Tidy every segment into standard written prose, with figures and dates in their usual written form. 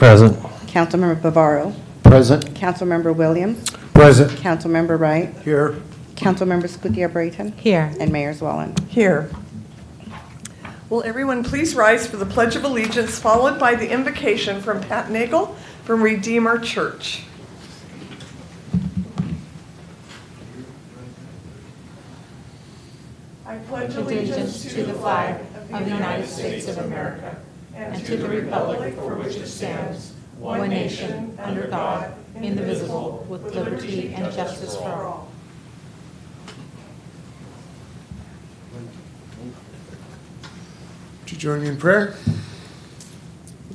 Present. Councilmember Bavaro. Present. Councilmember Williams. Present. Councilmember Wright. Here. Councilmember Scutia-Brayton. Here. And Mayor Zwellen. Here. Will everyone please rise for the Pledge of Allegiance, followed by the invocation from Pat Nagel from Redeemer Church. I pledge Allegiance to the flag of the United States of America and to the republic for which it stands, one nation, under God, indivisible, with liberty and justice for all. Would you join me in prayer?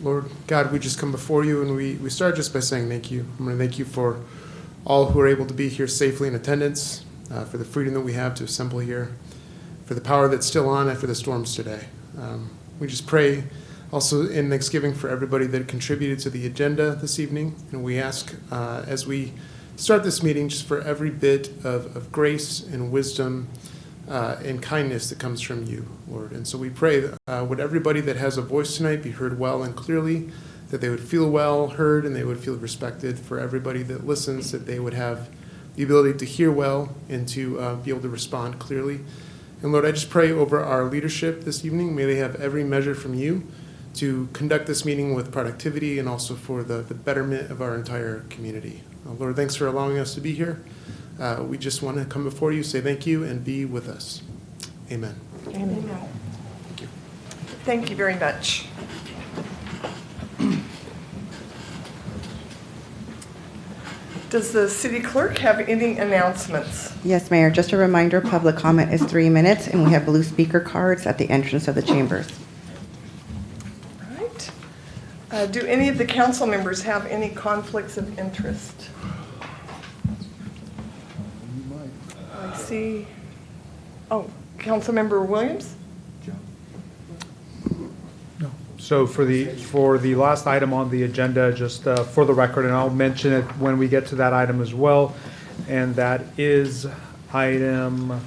Lord God, we just come before you and we start just by saying thank you. I'm going to thank you for all who are able to be here safely in attendance, for the freedom that we have to assemble here, for the power that's still on after the storms today. We just pray also in thanksgiving for everybody that contributed to the agenda this evening. And we ask as we start this meeting just for every bit of grace and wisdom and kindness that comes from you, Lord. And so we pray would everybody that has a voice tonight be heard well and clearly, that they would feel well heard and they would feel respected. For everybody that listens, that they would have the ability to hear well and to be able to respond clearly. And Lord, I just pray over our leadership this evening. May they have every measure from you to conduct this meeting with productivity and also for the betterment of our entire community. Lord, thanks for allowing us to be here. We just want to come before you, say thank you, and be with us. Amen. Amen. Thank you. Thank you very much. Does the city clerk have any announcements? Yes, Mayor. Just a reminder, public comment is 3 minutes, and we have blue speaker cards at the entrance of the chambers. All right. Do any of the council members have any conflicts of interest? I see. Oh, Councilmember Williams? So for the last item on the agenda, just for the record, and I'll mention it when we get to that item as well, and that is item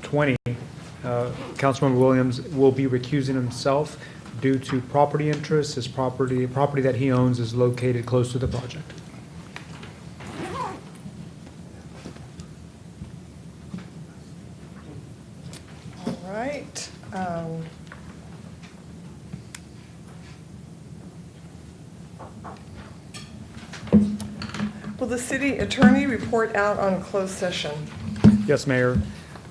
20. Councilmember Williams will be recusing himself due to property interests. His property that he owns is located close to the project. All right. Will the city attorney report out on closed session? Yes, Mayor.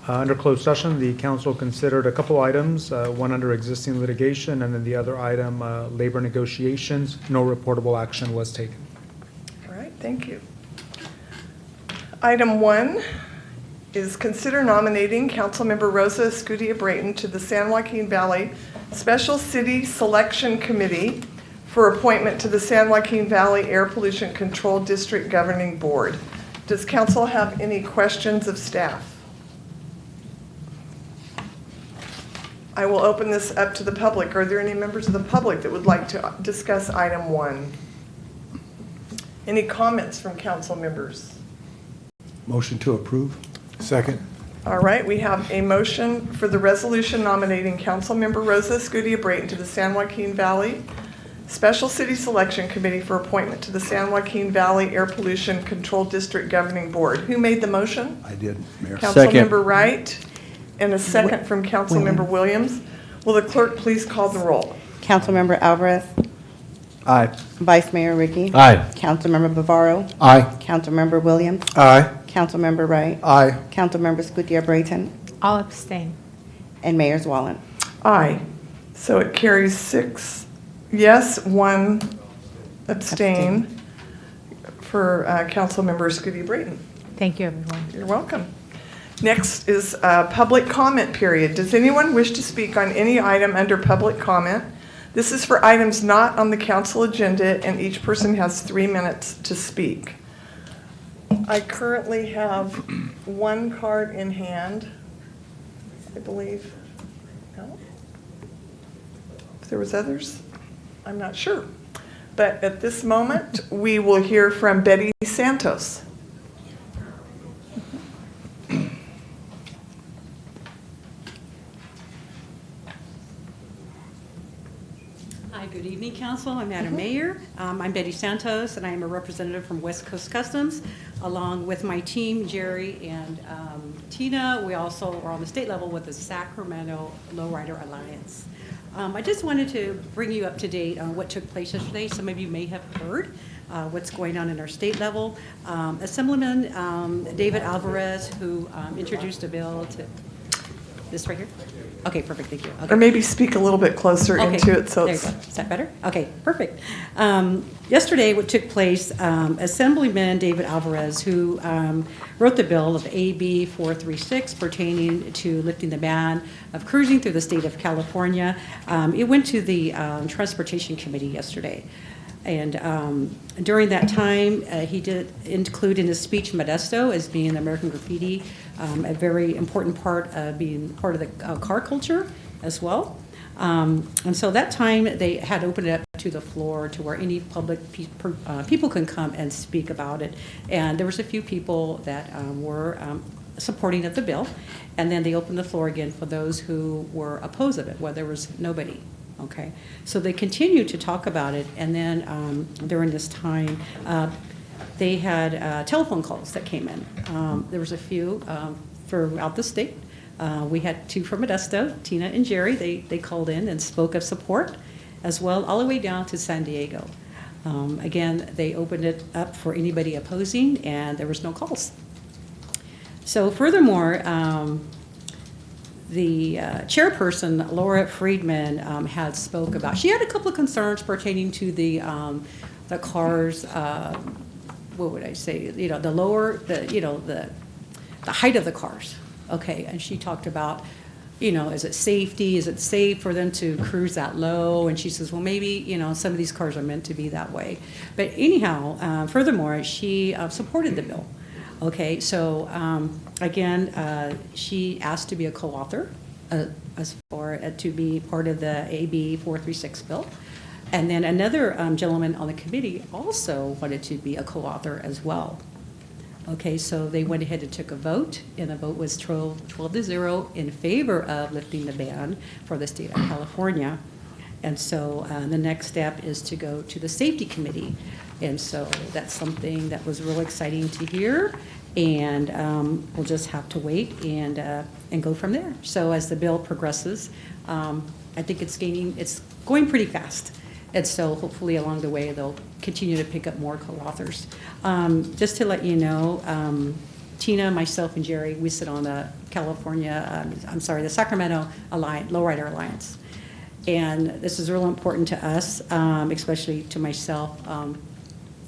Under closed session, the council considered a couple items, one under existing litigation, and then the other item, labor negotiations. No reportable action was taken. All right, thank you. Item 1 is consider nominating Councilmember Rosa Scutia-Brayton to the San Joaquin Valley Special City Selection Committee for appointment to the San Joaquin Valley Air Pollution Control District Governing Board. Does council have any questions of staff? I will open this up to the public. Are there any members of the public that would like to discuss item 1? Any comments from council members? Motion to approve. Second. All right, we have a motion for the resolution nominating Councilmember Rosa Scutia-Brayton to the San Joaquin Valley Special City Selection Committee for appointment to the San Joaquin Valley Air Pollution Control District Governing Board. Who made the motion? I did, Mayor. Councilmember Wright, and a second from Councilmember Williams. Will the clerk please call the roll? Councilmember Alvarez. Aye. Vice Mayor Ricky. Aye. Councilmember Bavaro. Aye. Councilmember Williams. Aye. Councilmember Wright. Aye. Councilmember Scutia-Brayton. I'll abstain. And Mayor Zwellen. Aye. So it carries 6 yes, 1 abstain for Councilmember Scutia-Brayton. Thank you, everyone. You're welcome. Next is public comment period. Does anyone wish to speak on any item under public comment? This is for items not on the council agenda, and each person has 3 minutes to speak. I currently have 1 card in hand, I believe. No? If there was others, I'm not sure. But at this moment, we will hear from Betty Santos. Hi, good evening. Council and Madam Mayor. I'm Betty Santos, and I am a representative from West Coast Customs. Along with my team, Jerry and Tina, we also are on the state level with the Sacramento Lowrider Alliance. I just wanted to bring you up to date on what took place yesterday. Some of you may have heard what's going on in our state level. Assemblyman David Alvarez, who introduced a bill to, this right here? Okay, perfect, thank you. Okay. Or maybe speak a little bit closer Okay, into it so there you it's. go. Is that better? Okay, perfect. Yesterday, what took place, Assemblyman David Alvarez, who wrote the bill of AB 436 pertaining to lifting the ban of cruising through the state of California, it went to the Transportation Committee yesterday. And during that time, he did include in his speech Modesto as being American graffiti, a very important part of being part of the car culture as well. And so that time they had opened it up to the floor to where any public people can come and speak about it. And there was a few people that were supporting of the bill. And then they opened the floor again for those who were opposed of it, where there was nobody. Okay, so they continued to talk about it, and then during this time, they had telephone calls that came in. There was a few throughout the state. We had two from Modesto, Tina and Jerry. They called in and spoke of support, as well, all the way down to San Diego. Again, they opened it up for anybody opposing, and there was no calls. So furthermore, the chairperson, Laura Friedman, had spoke about, she had a couple of concerns pertaining to the cars, what would I say, the lower, the height of the cars, okay? And she talked about, is it safety? Is it safe for them to cruise that low? And she says, well, maybe, some of these cars are meant to be that way. But anyhow, furthermore, she supported the bill. Okay, so again, she asked to be a co-author as far to be part of the AB 436 bill. And then another gentleman on the committee also wanted to be a co-author as well. Okay, so they went ahead and took a vote, and the vote was 12-0 in favor of lifting the ban for the state of California. And so the next step is to go to the safety committee. And so that's something that was real exciting to hear. And we'll just have to wait and go from there. So as the bill progresses, I think it's going pretty fast. And so hopefully along the way, they'll continue to pick up more co-authors. Just to let you know, Tina, myself, and Jerry, we sit on the the Sacramento Alliance, Lowrider Alliance. And this is real important to us, especially to myself.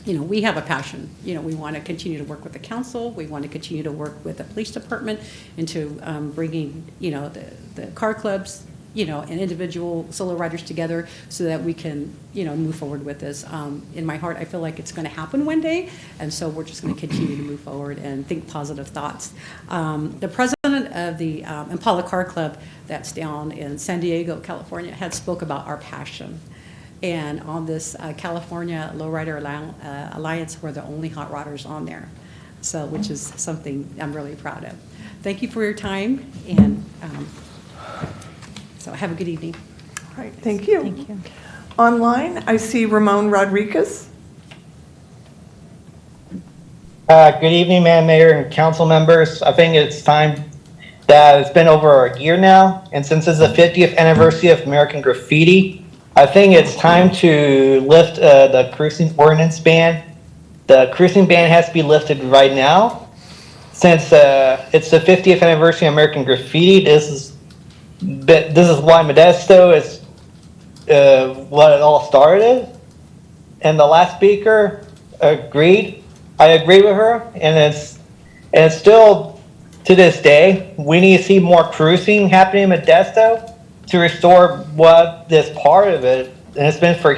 We have a passion. We want to continue to work with the council. We want to continue to work with the police department into bringing, the car clubs, and individual solo riders together so that we can, move forward with this. In my heart, I feel like it's going to happen one day, and so we're just going to continue to move forward and think positive thoughts. The president of the Impala Car Club that's down in San Diego, California, had spoke about our passion. And on this California Lowrider Alliance, we're the only hot rodders on there, so which is something I'm really proud of. Thank you for your time, and so have a good evening. All right, thank you. Thank you. Online, I see Ramon Rodriguez. Good evening, Madam Mayor and council members. I think it's time that it's been over a year now, and since it's the 50th anniversary of American Graffiti, I think it's time to lift the cruising ordinance ban. The cruising ban has to be lifted right now. Since it's the 50th anniversary of American Graffiti, this is why Modesto is what it all started. And the last speaker agreed. I agree with her, and it's still to this day we need to see more cruising happening in Modesto to restore what is part of it, and it's been for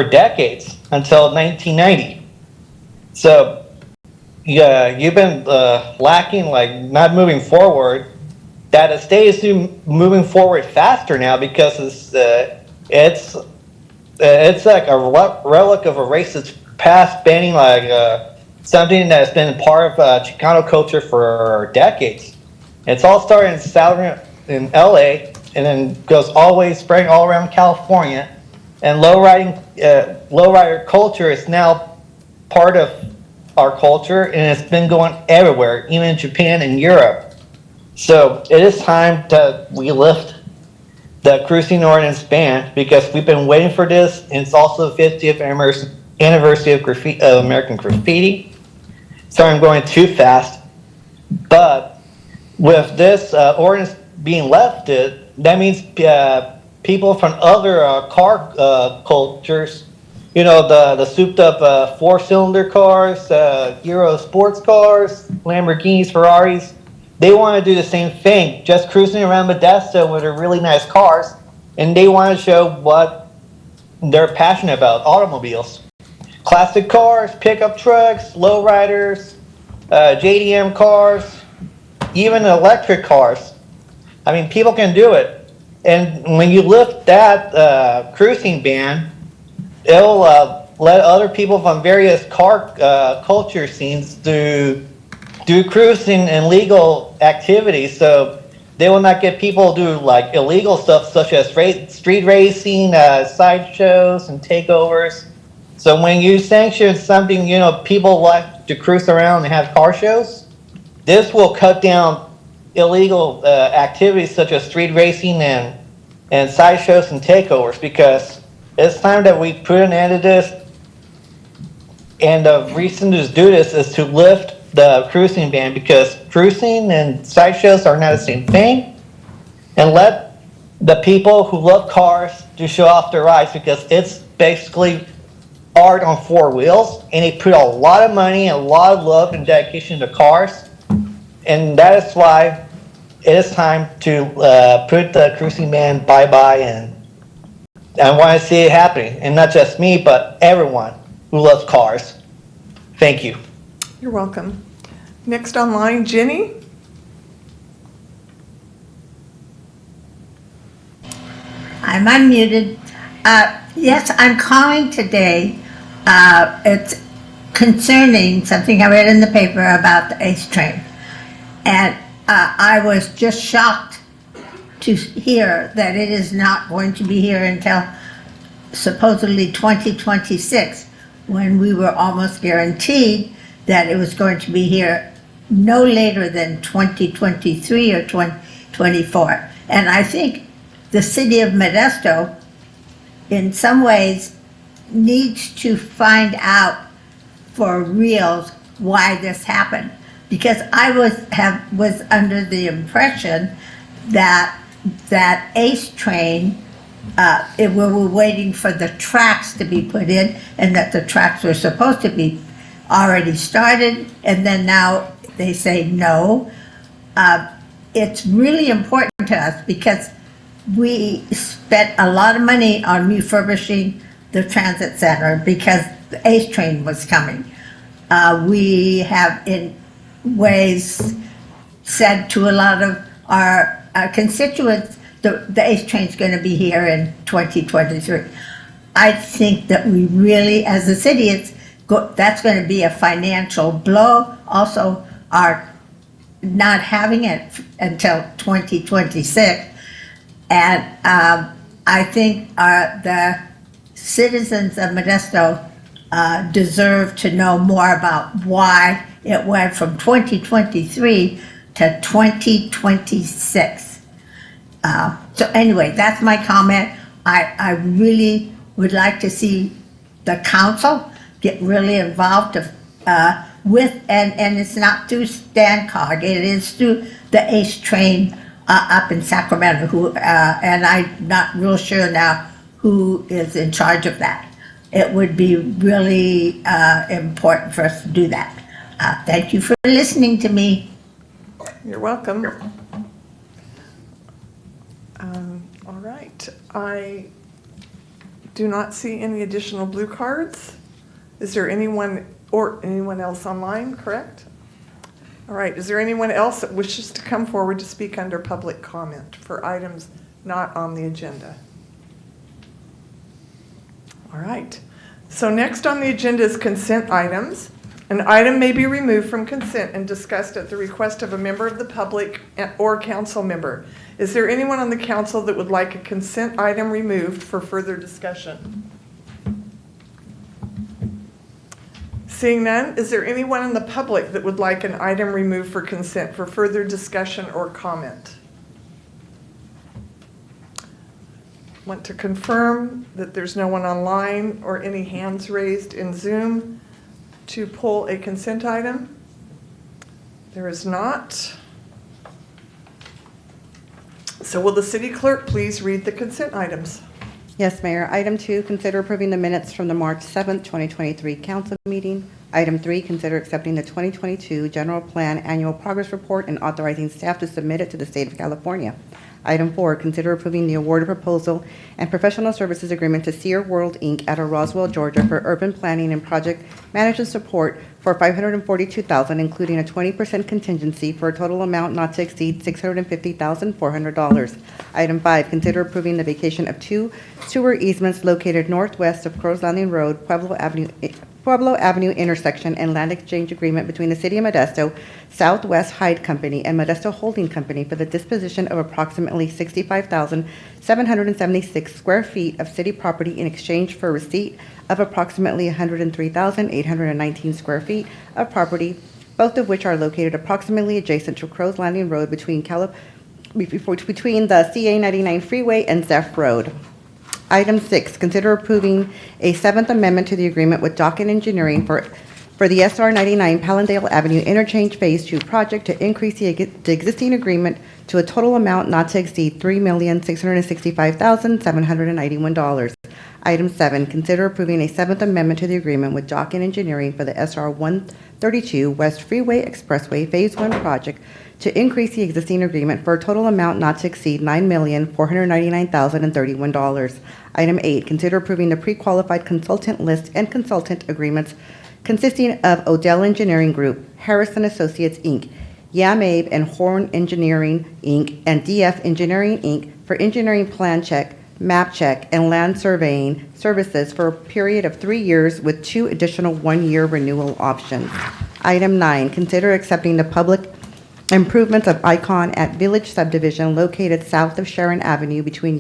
decades until 1990. So yeah, you've been lacking, like not moving forward. That the state is moving forward faster now because it's like a relic of a racist past, banning like something that's been part of Chicano culture for decades. It's all started in LA and then goes all the way, spreading all around California. And lowrider culture is now part of our culture, and it's been going everywhere, even in Japan and Europe. So it is time that we lift the cruising ordinance ban, because we've been waiting for this, and it's also the 50th anniversary of American Graffiti. Sorry, I'm going too fast. But with this ordinance being lifted, that means people from other car cultures, you know, the souped up four-cylinder cars, Euro sports cars, Lamborghinis, Ferraris, they want to do the same thing, just cruising around Modesto with their really nice cars, and they want to show what they're passionate about, automobiles. Classic cars, pickup trucks, lowriders, JDM cars, even electric cars. I mean, people can do it. And when you lift that cruising ban, it'll let other people from various car culture scenes do cruising and legal activities. So they will not get people to do like illegal stuff such as street racing, sideshows, and takeovers. So when you sanction something, you know, people like to cruise around and have car shows, this will cut down illegal activities such as street racing and sideshows and takeovers, because it's time that we put an end to this. And the reason to do this is to lift the cruising ban, because cruising and sideshows are not the same thing. And let the people who love cars to show off their rides, because it's basically art on four wheels, and they put a lot of money and a lot of love and dedication to cars. And that is why it is time to put the cruising ban bye-bye, and I want to see it happening. And not just me, but everyone who loves cars. Thank you. You're welcome. Next online, Jenny. I'm unmuted. Yes, I'm calling today. It's concerning something I read in the paper about the ACE train. And I was just shocked to hear that it is not going to be here until supposedly 2026, when we were almost guaranteed that it was going to be here no later than 2023 or 2024. And I think the city of Modesto, in some ways, needs to find out for reals why this happened. Because I was under the impression that ACE train, we were waiting for the tracks to be put in, and that the tracks were supposed to be already started, and then now they say no. It's really important to us because we spent a lot of money on refurbishing the transit center because the ACE train was coming. We have in ways said to a lot of our constituents, the ACE train's going to be here in 2023. I think that we really, as a city, that's going to be a financial blow. Also, our not having it until 2026. And I think the citizens of Modesto deserve to know more about why it went from 2023 to 2026. So anyway, that's my comment. I really would like to see the council get really involved with, and it's not through StanCog, it is through the ACE train up in Sacramento, and I'm not real sure now who is in charge of that. It would be really important for us to do that. Thank you for listening to me. You're welcome. All right. I do not see any additional blue cards. Is there anyone else online, correct? All right. Is there anyone else that wishes to come forward to speak under public comment for items not on the agenda? All right. So next on the agenda is consent items. An item may be removed from consent and discussed at the request of a member of the public or council member. Is there anyone on the council that would like a consent item removed for further discussion? Seeing none, is there anyone in the public that would like an item removed for consent for further discussion or comment? Want to confirm that there's no one online or any hands raised in Zoom to pull a consent item? There is not. So will the city clerk please read the consent items? Yes, Mayor. Item 2, consider approving the minutes from the March 7th, 2023 council meeting. Item 3, consider accepting the 2022 general plan annual progress report and authorizing staff to submit it to the state of California. Item 4, consider approving the award of proposal and professional services agreement to Sear World, Inc. out of Roswell, Georgia for urban planning and project management support for $542,000, including a 20% contingency for a total amount not to exceed $650,400. Item 5, consider approving the vacation of 2 sewer easements located northwest of Crow's Landing Road, Pueblo Avenue intersection, and land exchange agreement between the City of Modesto, Southwest Hyde Company, and Modesto Holding Company for the disposition of approximately 65,776 square feet of city property in exchange for receipt of approximately 103,819 square feet of property, both of which are located approximately adjacent to Crow's Landing Road between the CA-99 freeway and Zeph Road. Item 6, consider approving a 7th amendment to the agreement with Docket Engineering for the SR 99 Pallandale Avenue Interchange Phase 2 project to increase the existing agreement to a total amount not to exceed $3,665,791. Item 7, consider approving a 7th amendment to the agreement with Docket Engineering for the SR 132 West Freeway Expressway Phase 1 project to increase the existing agreement for a total amount not to exceed $9,499,031. Item 8, consider approving the pre-qualified consultant list and consultant agreements consisting of Odell Engineering Group, Harrison Associates, Inc., Yamabe and Horn Engineering, Inc., and DF Engineering, Inc. for engineering plan check, map check, and land surveying services for a period of 3 years with 2 additional 1-year renewal options. Item 9, consider accepting the public improvements of Icon at Village Subdivision located south of Sharon Avenue between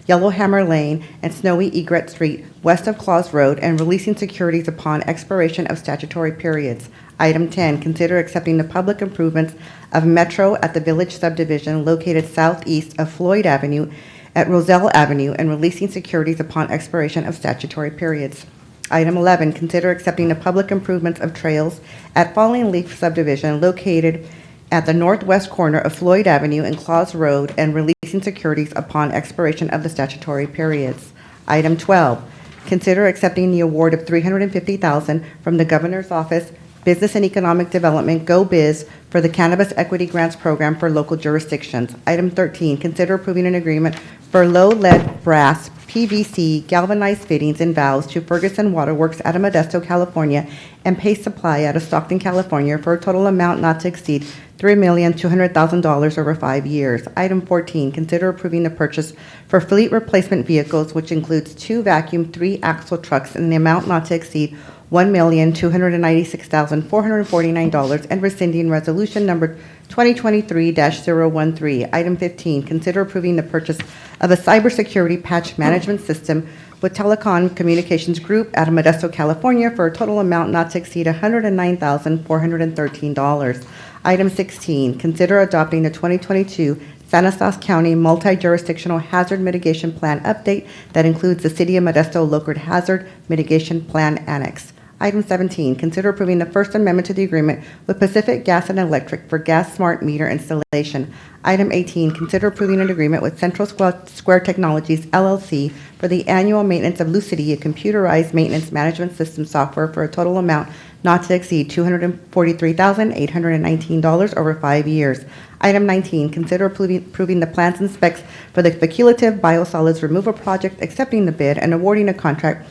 Yellowhammer Lane and Snowy Egret Street, west of Claus Road, and releasing securities upon expiration of statutory periods. Item 10, consider accepting the public improvements of Metro at the Village Subdivision located southeast of Floyd Avenue at Roselle Avenue and releasing securities upon expiration of statutory periods. Item 11, consider accepting the public improvements of trails at Falling Leaf Subdivision located at the northwest corner of Floyd Avenue and Claus Road and releasing securities upon expiration of the statutory periods. Item 12, consider accepting the award of $350,000 from the Governor's Office Business and Economic Development, Go Biz, for the Cannabis Equity Grants Program for local jurisdictions. Item 13, consider approving an agreement for low-lead brass, PVC, galvanized fittings and valves to Ferguson Waterworks out of Modesto, California, and Pace Supply out of Stockton, California, for a total amount not to exceed $3,200,000 over 5 years. Item 14, consider approving the purchase for fleet replacement vehicles, which includes 2 vacuum 3-axle trucks in the amount not to exceed $1,296,449 and rescinding resolution number 2023-013. Item 15, consider approving the purchase of a cybersecurity patch management system with Telecom Communications Group out of Modesto, California, for a total amount not to exceed $109,413. Item 16, consider adopting the 2022 Stanislaus County Multi-Jurisdictional Hazard Mitigation Plan update that includes the City of Modesto Local Hazard Mitigation Plan Annex. Item 17, consider approving the First Amendment to the agreement with Pacific Gas and Electric for gas smart meter installation. Item 18, consider approving an agreement with Central Square Technologies, LLC, for the annual maintenance of Lucidity, a computerized maintenance management system software for a total amount not to exceed $243,819 over 5 years. Item 19, consider approving the plans and specs for the speculative biosolids removal project, accepting the bid and awarding a contract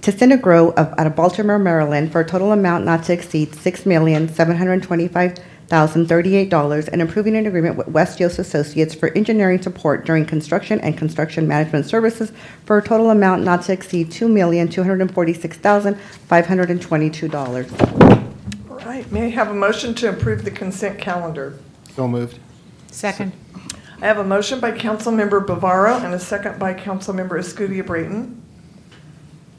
to Synagro out of Baltimore, Maryland, for a total amount not to exceed $6,725,038 and approving an agreement with West Yost Associates for engineering support during construction and construction management services for a total amount not to exceed $2,246,522. All right, may I have a motion to approve the consent calendar? So moved. Second. I have a motion by Councilmember Bavaro and a second by Councilmember Escudilla-Brayton.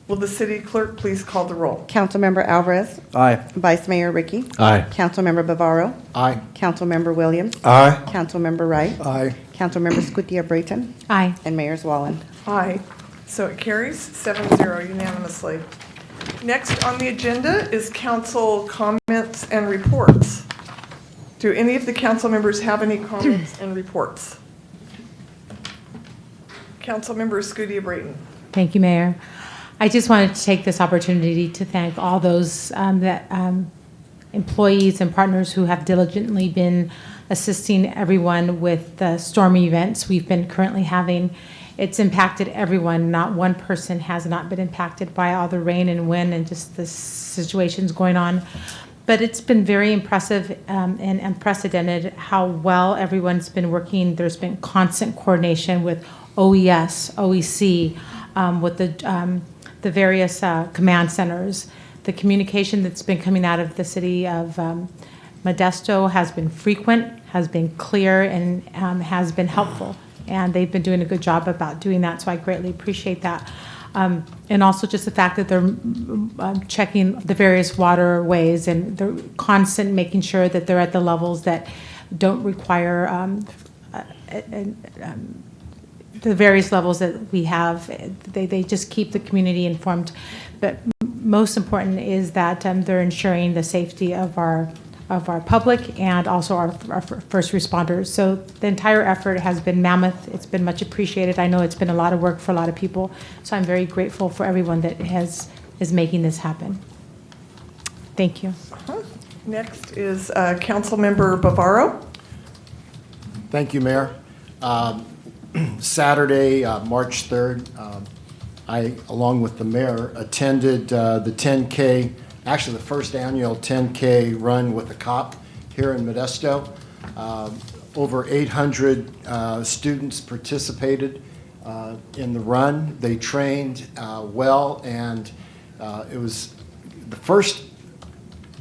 Will the city clerk please call the roll? Councilmember Alvarez, Aye. Vice Mayor Ricky, Aye. Councilmember Bavaro, Aye. Councilmember Williams, Aye. Councilmember Wright, Aye. Councilmember Scutia-Brayton, Aye. and Mayor Zwallen. Aye. So it carries 7-0 unanimously. Next on the agenda is council comments and reports. Do any of the council members have any comments and reports? Councilmember Escudilla-Brayton. Thank you, Mayor. I just wanted to take this opportunity to thank all those employees and partners who have diligently been assisting everyone with the stormy events we've been currently having. It's impacted everyone. Not one person has not been impacted by all the rain and wind and just the situations going on. But it's been very impressive and unprecedented how well everyone's been working. There's been constant coordination with OES, OEC, with the various command centers. The communication that's been coming out of the city of Modesto has been frequent, has been clear, and has been helpful. And they've been doing a good job about doing that, so I greatly appreciate that. And also just the fact that they're checking the various waterways and they're constant making sure that they're at the levels that don't require the various levels that we have. They just keep the community informed. But most important is that they're ensuring the safety of our public and also our first responders. So the entire effort has been mammoth. It's been much appreciated. I know it's been a lot of work for a lot of people. So I'm very grateful for everyone that is making this happen. Thank you. Next is Councilmember Bavaro. Thank you, Mayor. Saturday, March 3rd, I, along with the mayor, attended the 10K, actually the first annual 10K run with a cop here in Modesto. Over 800 students participated in the run. They trained well, and it was the first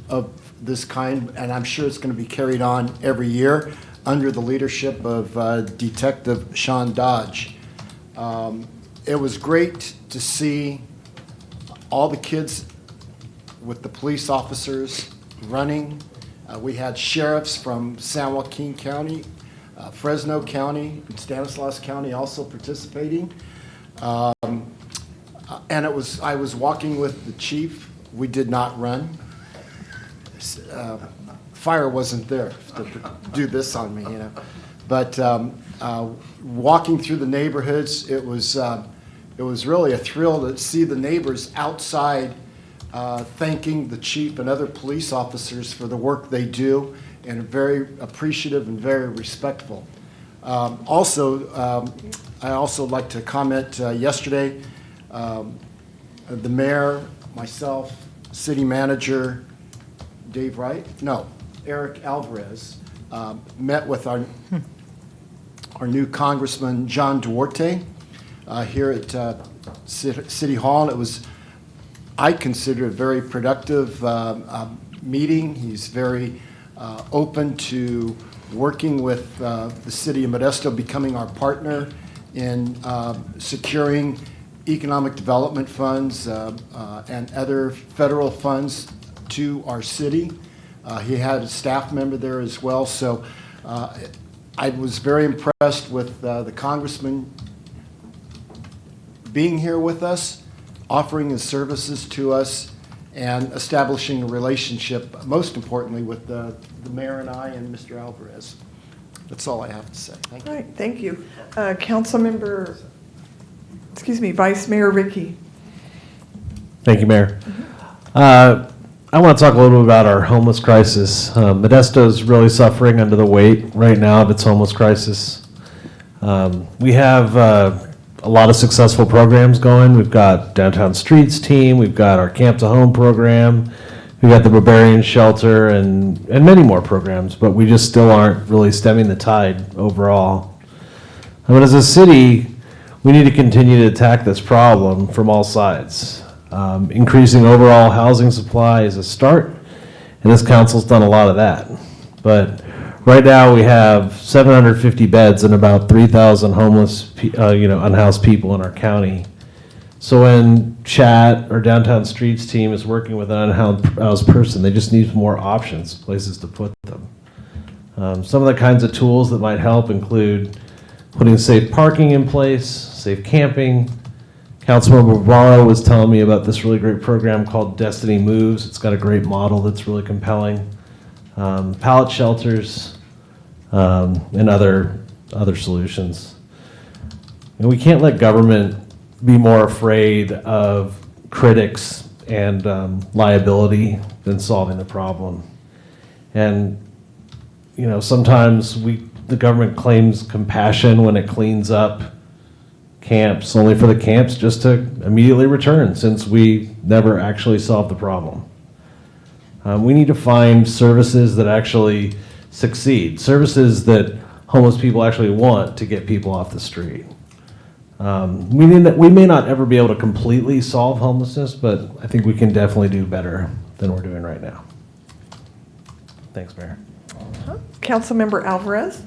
of this kind, and I'm sure it's going to be carried on every year under the leadership of Detective Sean Dodge. It was great to see all the kids with the police officers running. We had sheriffs from San Joaquin County, Fresno County, and Stanislaus County also participating. And I was walking with the chief. We did not run. Fire wasn't there to do this on me, you know. But walking through the neighborhoods, it was really a thrill to see the neighbors outside thanking the chief and other police officers for the work they do, and very appreciative and very respectful. I also like to comment yesterday, the mayor, myself, city manager, Dave Wright? No, Eric Alvarez, met with our new Congressman John Duarte here at City Hall. It was, I consider, a very productive meeting. He's very open to working with the City of Modesto, becoming our partner in securing economic development funds and other federal funds to our city. He had a staff member there as well. So I was very impressed with the congressman being here with us, offering his services to us, and establishing a relationship, most importantly, with the mayor and I and Mr. Alvarez. That's all I have to say. Thank you. All right, thank you. Vice Mayor Ricky. Thank you, Mayor. I want to talk a little bit about our homeless crisis. Modesto is really suffering under the weight right now of its homeless crisis. We have a lot of successful programs going. We've got Downtown Streets team, we've got our Camp to Home program, we've got the Barbarian Shelter, and many more programs, but we just still aren't really stemming the tide overall. But as a city, we need to continue to attack this problem from all sides. Increasing overall housing supply is a start, And this council's done a lot of that. But right now, we have 750 beds and about 3,000 homeless, unhoused people in our county. So when Chat or Downtown Streets team is working with an unhoused person, they just need more options, places to put them. Some of the kinds of tools that might help include putting safe parking in place, safe camping. Councilmember Barrow was telling me about this really great program called Destiny Moves. It's got a great model that's really compelling. Pallet shelters, and other solutions. And we can't let government be more afraid of critics and liability than solving the problem. And sometimes the government claims compassion when it cleans up camps, only for the camps just to immediately return, since we never actually solved the problem. We need to find services that actually succeed, services that homeless people actually want to get people off the street. We may not ever be able to completely solve homelessness, but I think we can definitely do better than we're doing right now. Thanks, Mayor. Councilmember Alvarez?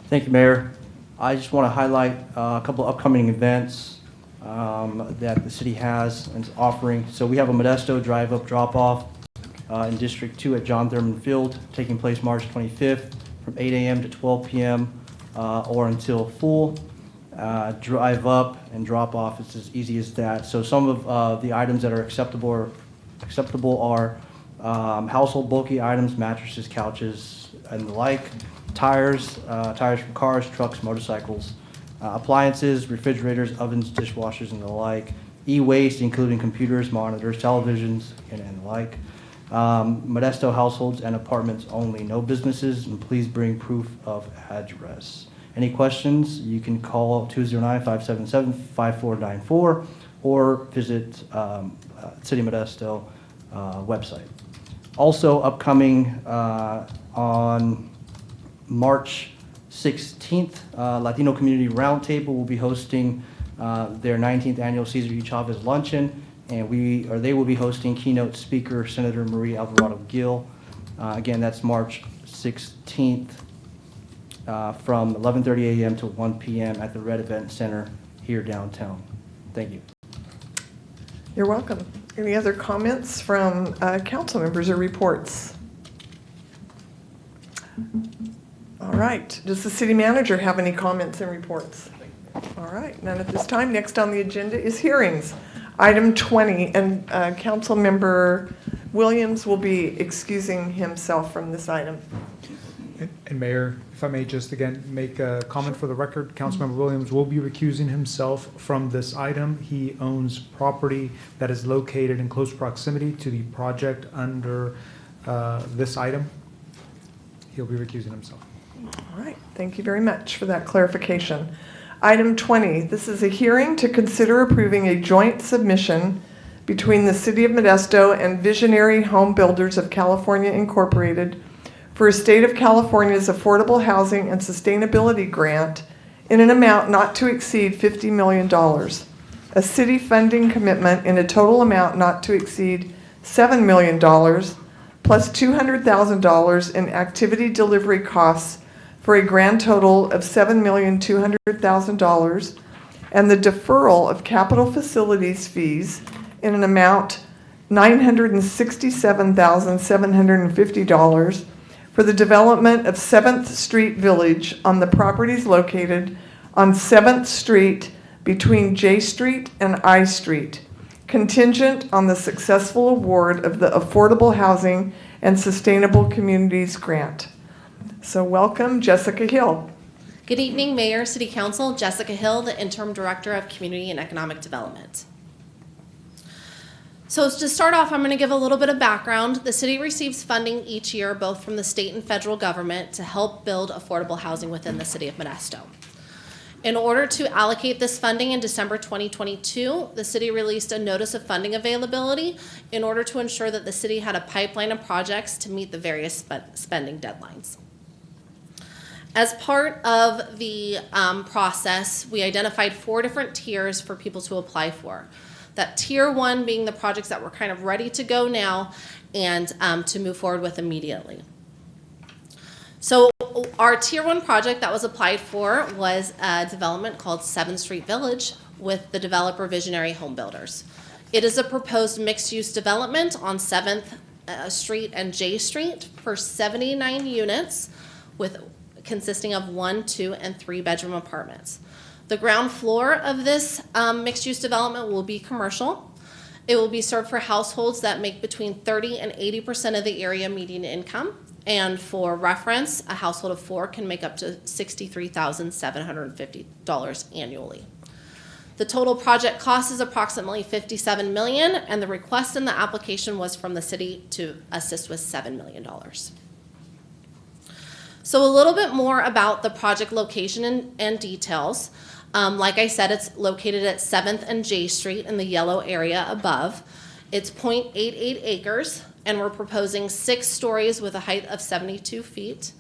Thank you, Mayor. I just want to highlight a couple of upcoming events that the city has and is offering. So we have a Modesto drive-up drop-off in District 2 at John Thurman Field, taking place March 25th from 8 a.m. to 12 p.m. Or until full. Drive up and drop off, it's as easy as that. So some of the items that are acceptable are household bulky items, mattresses, couches, and the like, tires from cars, trucks, motorcycles, appliances, refrigerators, ovens, dishwashers, and the like, e-waste, including computers, monitors, televisions, and the like. Modesto households and apartments only, no businesses, and please bring proof of address. Any questions, you can call 209-577-5494 or visit City of Modesto website. Also upcoming on March 16th, Latino Community Roundtable will be hosting their 19th annual Cesar E. Chavez Luncheon, and they will be hosting keynote speaker Senator Marie Alvarado Gil. Again, that's March 16th. From 11:30 a.m. to 1 p.m. at the Red Event Center here downtown. Thank you. You're welcome. Any other comments from council members or reports? All right. Does the city manager have any comments and reports? All right. None at this time. Next on the agenda is hearings. Item 20, and council member Williams will be excusing himself from this item. And Mayor, if I may just again make a comment for the record, Councilmember Williams will be recusing himself from this item. He owns property that is located in close proximity to the project under this item. He'll be recusing himself. All right. Thank you very much for that clarification. Item 20, this is a hearing to consider approving a joint submission between the City of Modesto and Visionary Home Builders of California, Incorporated, for a State of California's Affordable Housing and Sustainability Grant in an amount not to exceed $50 million, a city funding commitment in a total amount not to exceed $7 million, plus $200,000 in activity delivery costs for a grand total of $7,200,000, and the deferral of capital facilities fees in an amount $967,750 for the development of 7th Street Village on the properties located on 7th Street between J Street and I Street, contingent on the successful award of the Affordable Housing and Sustainable Communities Grant. So welcome, Jessica Hill. Good evening, Mayor, City Council. Jessica Hill, the Interim Director of Community and Economic Development. So to start off, I'm going to give a little bit of background. The city receives funding each year, both from the state and federal government, to help build affordable housing within the City of Modesto. In order to allocate this funding in December 2022, the city released a notice of funding availability in order to ensure that the city had a pipeline of projects to meet the various spending deadlines. As part of the process, we identified 4 different tiers for people to apply for. That tier 1 being the projects that we're kind of ready to go now and to move forward with immediately. So our tier 1 project that was applied for was a development called 7th Street Village with the developer Visionary Home Builders. It is a proposed mixed-use development on 7th Street and J Street for 79 units consisting of 1, 2, and 3-bedroom apartments. The ground floor of this mixed-use development will be commercial. It will be served for households that make between 30 and 80% of the area median income. And for reference, a household of 4 can make up to $63,750 annually. The total project cost is approximately $57 million, and the request in the application was from the city to assist with $7 million. So a little bit more about the project location and details. Like I said, it's located at 7th and J Street in the yellow area above. It's 0.88 acres, and we're proposing 6 stories with a height of 72 feet.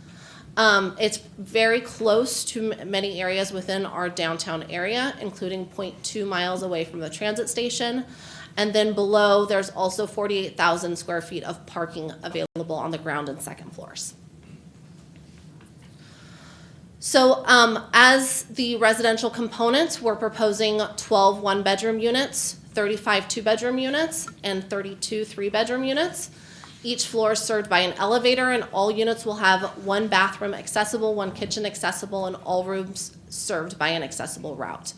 It's very close to many areas within our downtown area, including 0.2 miles away from the transit station. And then below, there's also 48,000 square feet of parking available on the ground and second floors. So as the residential components, we're proposing 12 one-bedroom units, 35 two-bedroom units, and 32 three-bedroom units. Each floor is served by an elevator, and all units will have 1 bathroom accessible, 1 kitchen accessible, and all rooms served by an accessible route.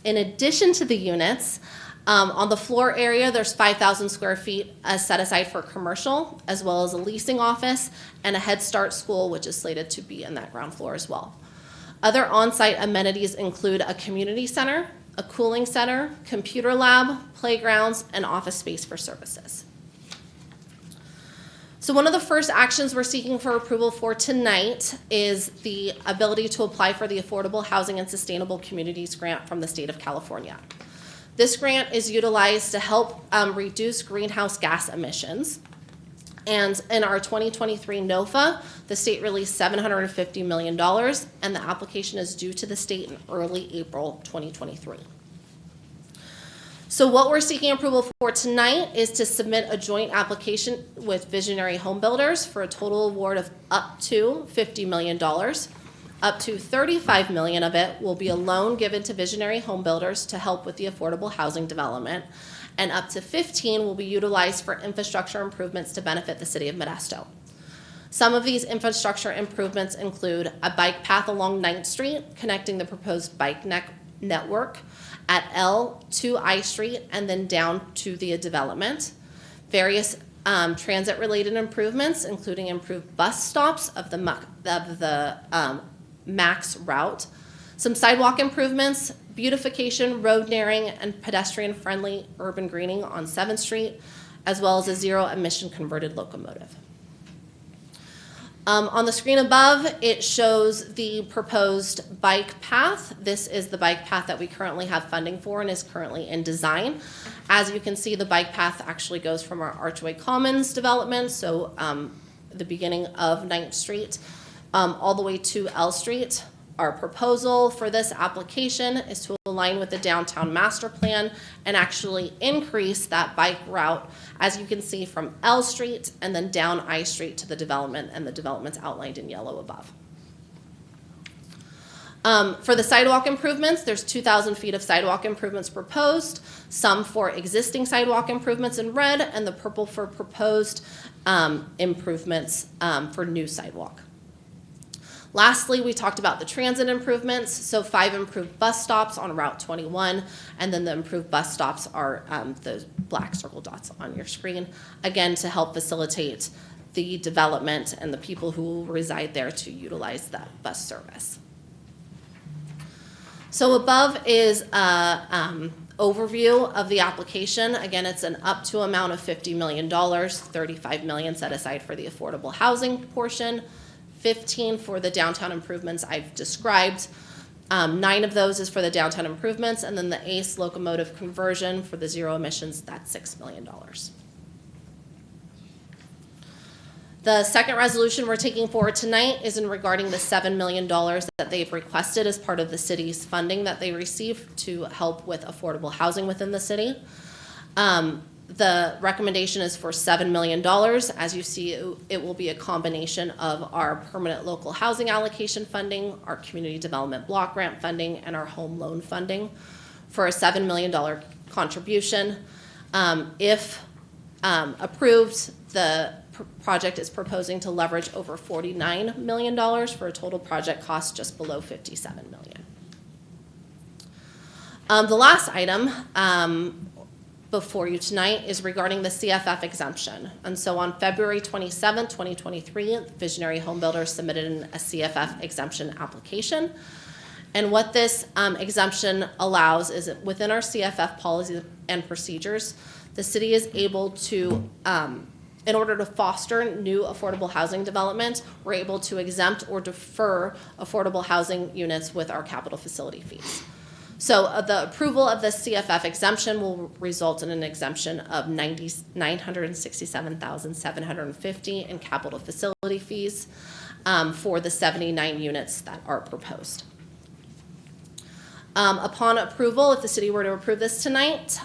In addition to the units, on the floor area, there's 5,000 square feet set aside for commercial, as well as a leasing office and a Head Start school, which is slated to be in that ground floor as well. Other on-site amenities include a community center, a cooling center, computer lab, playgrounds, and office space for services. So one of the first actions we're seeking for approval for tonight is the ability to apply for the Affordable Housing and Sustainable Communities Grant from the state of California. This grant is utilized to help reduce greenhouse gas emissions. And in our 2023 NOFA, the state released $750 million, and the application is due to the state in early April 2023. So what we're seeking approval for tonight is to submit a joint application with Visionary Home Builders for a total award of up to $50 million. Up to $35 million of it will be a loan given to Visionary Home Builders to help with the affordable housing development, and up to $15 will be utilized for infrastructure improvements to benefit the city of Modesto. Some of these infrastructure improvements include a bike path along 9th Street connecting the proposed bike network at L to I Street and then down to the development. Various transit-related improvements, including improved bus stops of the MAX route, some sidewalk improvements, beautification, road narrowing, and pedestrian-friendly urban greening on 7th Street, as well as a zero-emission converted locomotive. On the screen above, it shows the proposed bike path. This is the bike path that we currently have funding for and is currently in design. As you can see, the bike path actually goes from our Archway Commons development, so the beginning of 9th Street, all the way to L Street. Our proposal for this application is to align with the downtown master plan and actually increase that bike route, as you can see, from L Street and then down I Street to the development, and the development's outlined in yellow above. For the sidewalk improvements, there's 2,000 feet of sidewalk improvements proposed, some for existing sidewalk improvements in red, and the purple for proposed improvements for new sidewalk. Lastly, we talked about the transit improvements. So 5 improved bus stops on Route 21, and then the improved bus stops are the black circle dots on your screen, again, to help facilitate the development and the people who will reside there to utilize that bus service. So above is an overview of the application. Again, it's an up to amount of $50 million, $35 million set aside for the affordable housing portion, 15 for the downtown improvements I've described. 9 of those is for the downtown improvements, and then the ACE locomotive conversion for the zero emissions, that's $6 million. The second resolution we're taking forward tonight is in regarding the $7 million that they've requested as part of the city's funding that they receive to help with affordable housing within the city. The recommendation is for $7 million. As you see, it will be a combination of our permanent local housing allocation funding, our community development block grant funding, and our home loan funding for a $7 million contribution. If approved, the project is proposing to leverage over $49 million for a total project cost just below $57 million. The last item before you tonight is regarding the CFF exemption. And so on February 27, 2023, Visionary Home Builders submitted a CFF exemption application. And what this exemption allows is that within our CFF policies and procedures, the city is able to, in order to foster new affordable housing development, we're able to exempt or defer affordable housing units with our capital facility fees. So the approval of the CFF exemption will result in an exemption of $967,750 in capital facility fees for the 79 units that are proposed. Upon approval, if the city were to approve this tonight,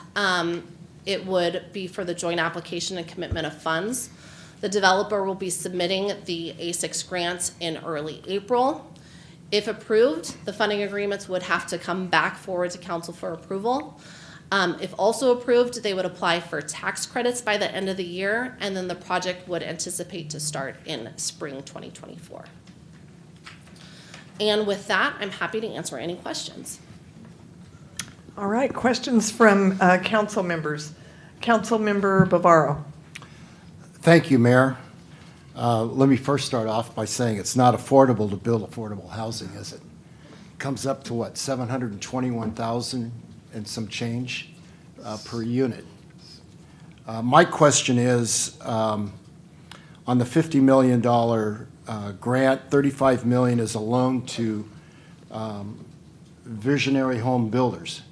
it would be for the joint application and commitment of funds. The developer will be submitting the A6 grant in early April. If approved, the funding agreements would have to come back forward to council for approval. If also approved, they would apply for tax credits by the end of the year, and then the project would anticipate to start in spring 2024. And with that, I'm happy to answer any questions. All right, questions from council members. Councilmember Bavaro. Thank you, Mayor. Let me first start off by saying it's not affordable to build affordable housing, is it? Comes up to what, 721,000 and some change per unit. My question is, on the $50 million grant, $35 million is a loan to Visionary Home Builders.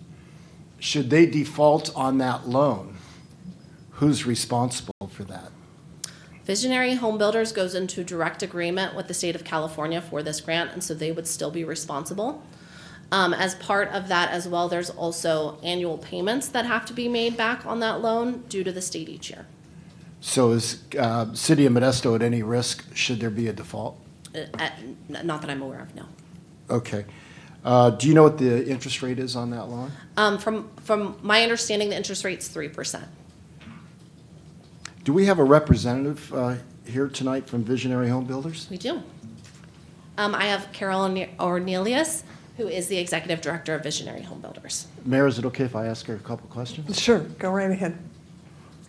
Should they default on that loan, who's responsible for that? Visionary Home Builders goes into direct agreement with the state of California for this grant, and so they would still be responsible. As part of that as well, there's also annual payments that have to be made back on that loan due to the state each year. So is City of Modesto at any risk should there be a default? Not that I'm aware of, no. Okay. Do you know what the interest rate is on that loan? From my understanding, the interest rate's 3%. Do we have a representative here tonight from Visionary Home Builders? We do. I have Carol Ornelius, who is the Executive Director of Visionary Home Builders. Mayor, is it okay if I ask her a couple questions? Sure, go right ahead.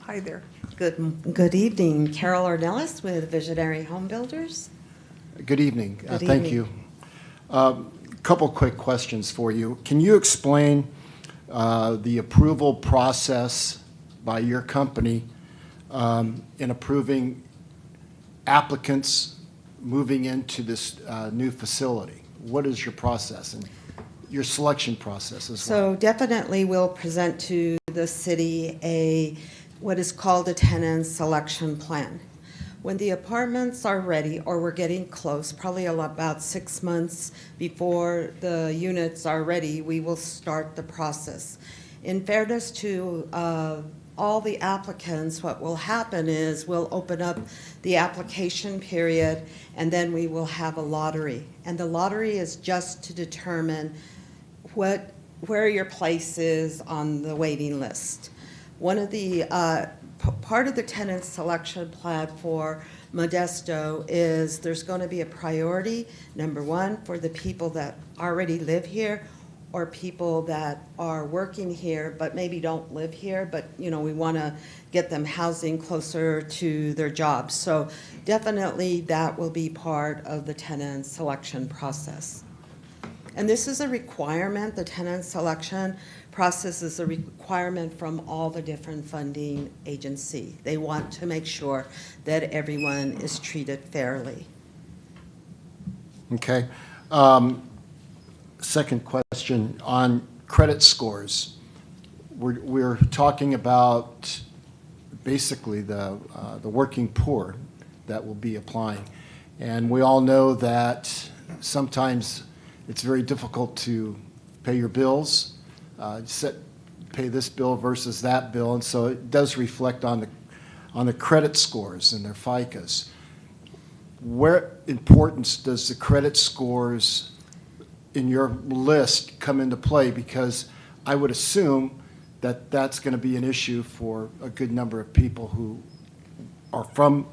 Hi there. Good evening. Carol Ornelas with Visionary Home Builders. Good evening. Good Thank evening. you. Couple quick questions for you. Can you explain the approval process by your company in approving applicants moving into this new facility? What is your process and your selection process as well? So definitely we'll present to the city what is called a tenant selection plan. When the apartments are ready, or we're getting close, probably about 6 months before the units are ready, we will start the process. In fairness to all the applicants, what will happen is we'll open up the application period, and then we will have a lottery. And the lottery is just to determine where your place is on the waiting list. One of the part of the tenant selection plan for Modesto is there's going to be a priority, number one, for the people that already live here or people that are working here but maybe don't live here, but we want to get them housing closer to their jobs. So definitely that will be part of the tenant selection process. And this is a requirement, the tenant selection process is a requirement from all the different funding agencies. They want to make sure that everyone is treated fairly. Okay. Second question on credit scores. We're talking about basically the working poor that will be applying. And we all know that sometimes it's very difficult to pay your bills, pay this bill versus that bill, and so it does reflect on the credit scores and their FICAs. Where importance does the credit scores in your list come into play? Because I would assume that that's going to be an issue for a good number of people who are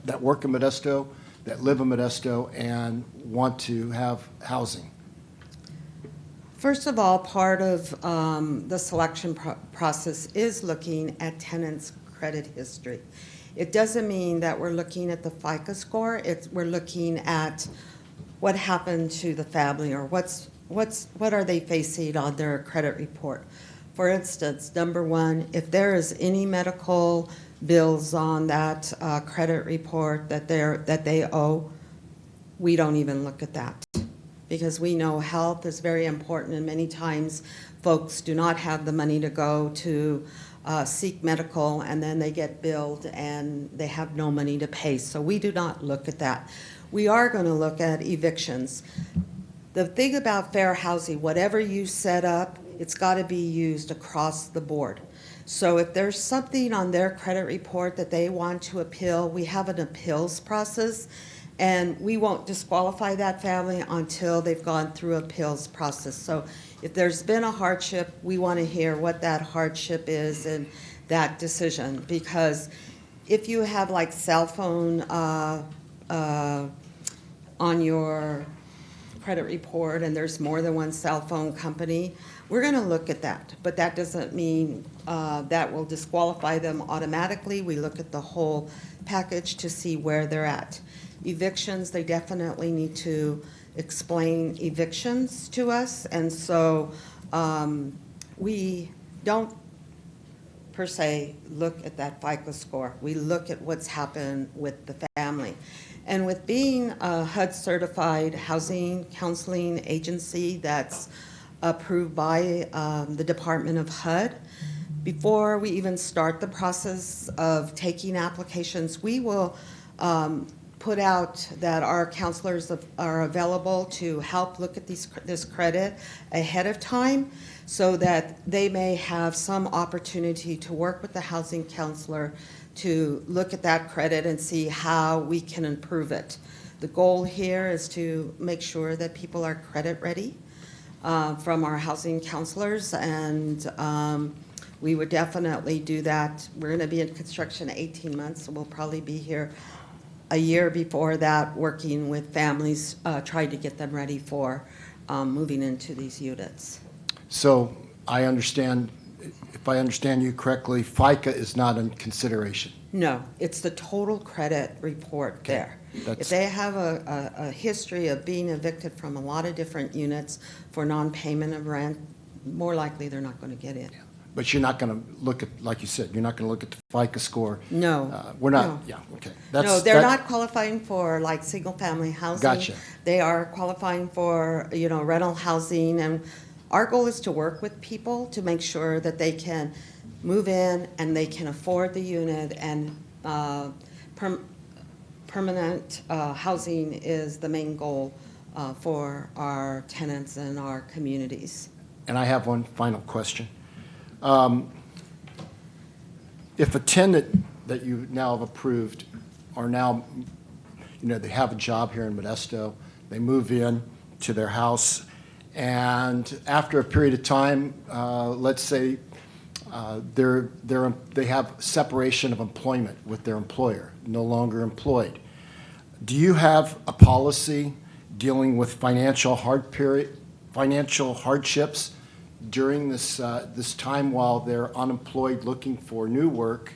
that work in Modesto, that live in Modesto, and want to have housing. First of all, part of the selection process is looking at tenants' credit history. It doesn't mean that we're looking at the FICO score. We're looking at what happened to the family, or what are they facing on their credit report. For instance, number one, if there is any medical bills on that credit report that they owe, we don't even look at that, because we know health is very important, and many times folks do not have the money to go to seek medical, and then they get billed and they have no money to pay. So we do not look at that. We are going to look at evictions. The thing about fair housing, whatever you set up, it's got to be used across the board. So if there's something on their credit report that they want to appeal, we have an appeals process, and we won't disqualify that family until they've gone through appeals process. So if there's been a hardship, we want to hear what that hardship is and that decision. Because if you have like cell phone on your credit report and there's more than one cell phone company, we're going to look at that. But that doesn't mean that will disqualify them automatically. We look at the whole package to see where they're at. Evictions, they definitely need to explain evictions to us, and so we don't per se look at that FICO score. We look at what's happened with the family. And with being a HUD certified housing counseling agency that's approved by the Department of HUD, before we even start the process of taking applications, we will put out that our counselors are available to help look at this credit ahead of time, so that they may have some opportunity to work with the housing counselor to look at that credit and see how we can improve it. The goal here is to make sure that people are credit ready from our housing counselors, and we would definitely do that. We're going to be in construction 18 months, so we'll probably be here a year before that, working with families, trying to get them ready for moving into these units. So I understand, if I understand you correctly, FICA is not in consideration. No, it's the total credit report there. If they have a history of being evicted from a lot of different units for non-payment of rent, more likely they're not going to get in. But you're not going to look at, like you said, you're not going to look at the FICA score. No. We're not, No. yeah, okay. No, they're not qualifying for like single-family housing. Gotcha. They are qualifying for, rental housing, and our goal is to work with people to make sure that they can move in and they can afford the unit, and permanent housing is the main goal for our tenants and our communities. And I have one final question. If a tenant that you now have approved are now, they have a job here in Modesto, they move in to their house, and after a period of time, let's say they have separation of employment with their employer, no longer employed. Do you have a policy dealing with financial hardships during this time while they're unemployed looking for new work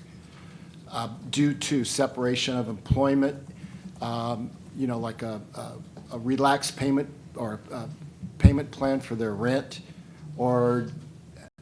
due to separation of employment, like a relaxed payment or a payment plan for their rent? Or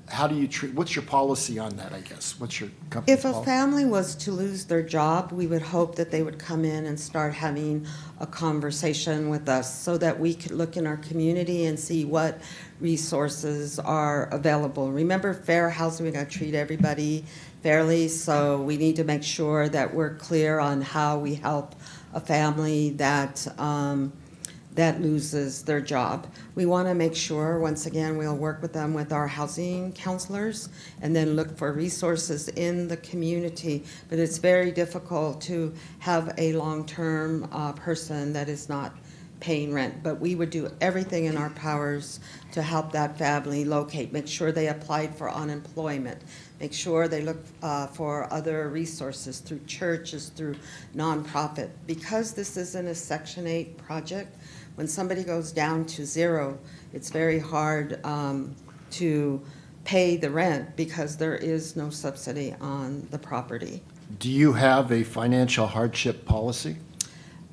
how do you treat, what's your policy on that, I guess? What's your company If a policy? family was to lose their job, we would hope that they would come in and start having a conversation with us so that we could look in our community and see what resources are available. Remember, fair housing, we got to treat everybody fairly, so we need to make sure that we're clear on how we help a family that, that loses their job. We want to make sure, once again, we'll work with them with our housing counselors and then look for resources in the community. But it's very difficult to have a long-term person that is not paying rent. But we would do everything in our powers to help that family locate, make sure they applied for unemployment, make sure they look for other resources through churches, through nonprofit. Because this isn't a Section 8 project, when somebody goes down to zero, it's very hard to pay the rent because there is no subsidy on the property. Do you have a financial hardship policy?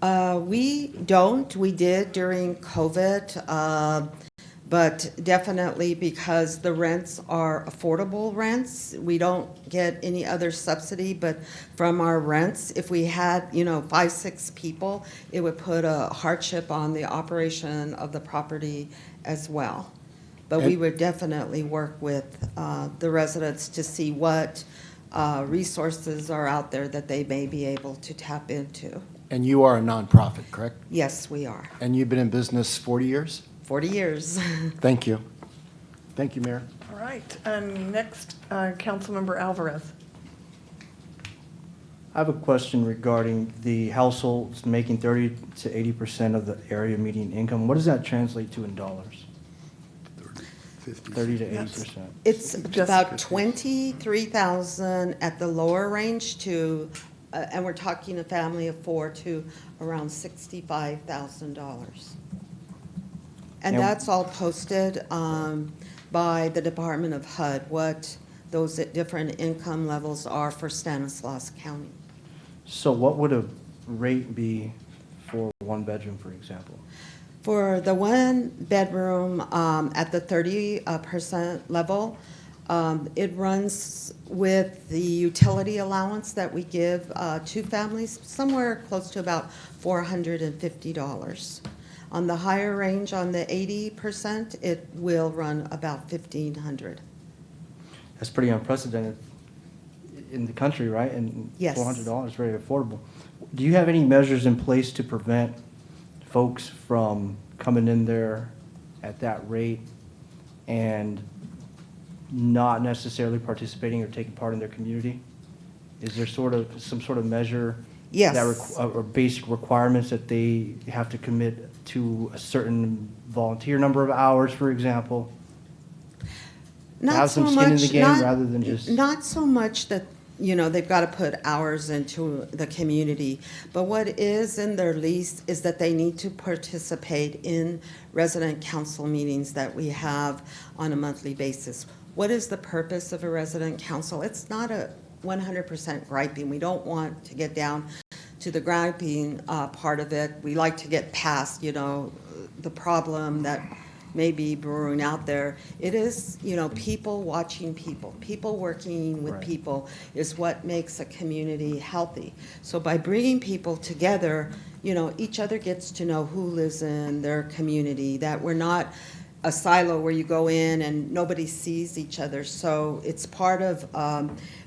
We don't. We did during COVID, but definitely because the rents are affordable rents. We don't get any other subsidy, but from our rents, if we had, 5, 6 people, it would put a hardship on the operation of the property as well. But we would definitely work with the residents to see what resources are out there that they may be able to tap into. And you are a nonprofit, correct? Yes, we are. And you've been in business 40 years? 40 years. Thank you. Thank you, Mayor. All right, and next, Councilmember Alvarez. I have a question regarding the households making 30 to 80% of the area median income. What does that translate to in dollars? 30 to 80%. It's Just- about 23,000 at the lower range to, and we're talking a family of 4 to around $65,000. And And- that's all posted by the Department of HUD, what those different income levels are for Stanislaus County. So what would a rate be for one bedroom, for example? For the one bedroom at the 30% level, it runs with the utility allowance that we give to families, somewhere close to about $450. On the higher range, on the 80%, it will run about $1,500. That's pretty unprecedented in the country, right? And Yes. $400 is very affordable. Do you have any measures in place to prevent folks from coming in there at that rate and not necessarily participating or taking part in their community? Is there some sort of measure? Yes. Or basic requirements that they have to commit to a certain volunteer number of hours, for example? Not Have some so skin in much- the game not- rather than just- Not so much that, they've got to put hours into the community, but what is in their lease is that they need to participate in resident council meetings that we have on a monthly basis. What is the purpose of a resident council? It's not a 100% griping. We don't want to get down to the griping part of it. We like to get past, the problem that may be brewing out there. It is, people watching people. People working with Right. people is what makes a community healthy. So by bringing people together, each other gets to know who lives in their community, that we're not a silo where you go in and nobody sees each other. So it's part of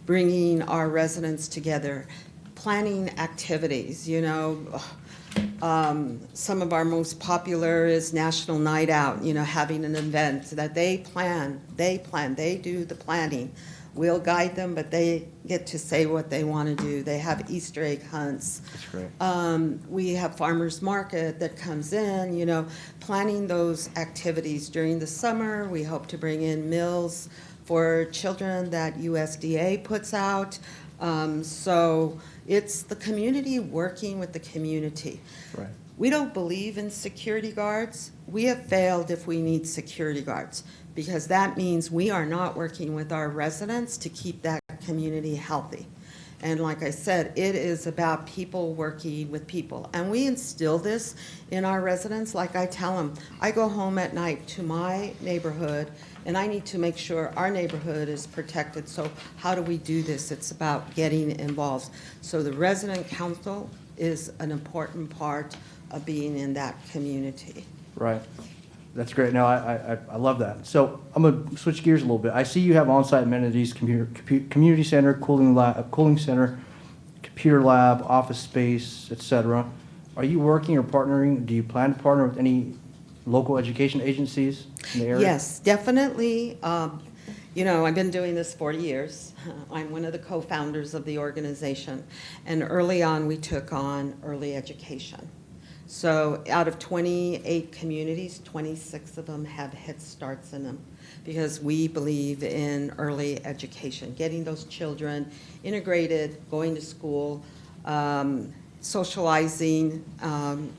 bringing our residents together, planning activities, some of our most popular is National Night Out, having an event that they plan, they do the planning. We'll guide them, but they get to say what they want to do. They have Easter egg hunts. That's great. We have farmers market that comes in, planning those activities during the summer. We hope to bring in meals for children that USDA puts out. So it's the community working with the community. Right. We don't believe in security guards. We have failed if we need security guards, because that means we are not working with our residents to keep that community healthy. And like I said, it is about people working with people. And we instill this in our residents. Like I tell them, I go home at night to my neighborhood, and I need to make sure our neighborhood is protected. So how do we do this? It's about getting involved. So the resident council is an important part of being in that community. Right. That's great. No, I love that. So I'm going to switch gears a little bit. I see you have on-site amenities, community center, cooling center, computer lab, office space, et cetera. Are you working or partnering? Do you plan to partner with any local education agencies in the area? Yes, definitely. You know, I've been doing this 40 years. I'm one of the co-founders of the organization. And early on, we took on early education. So out of 28 communities, 26 of them have Head Starts in them because we believe in early education, getting those children integrated, going to school, socializing,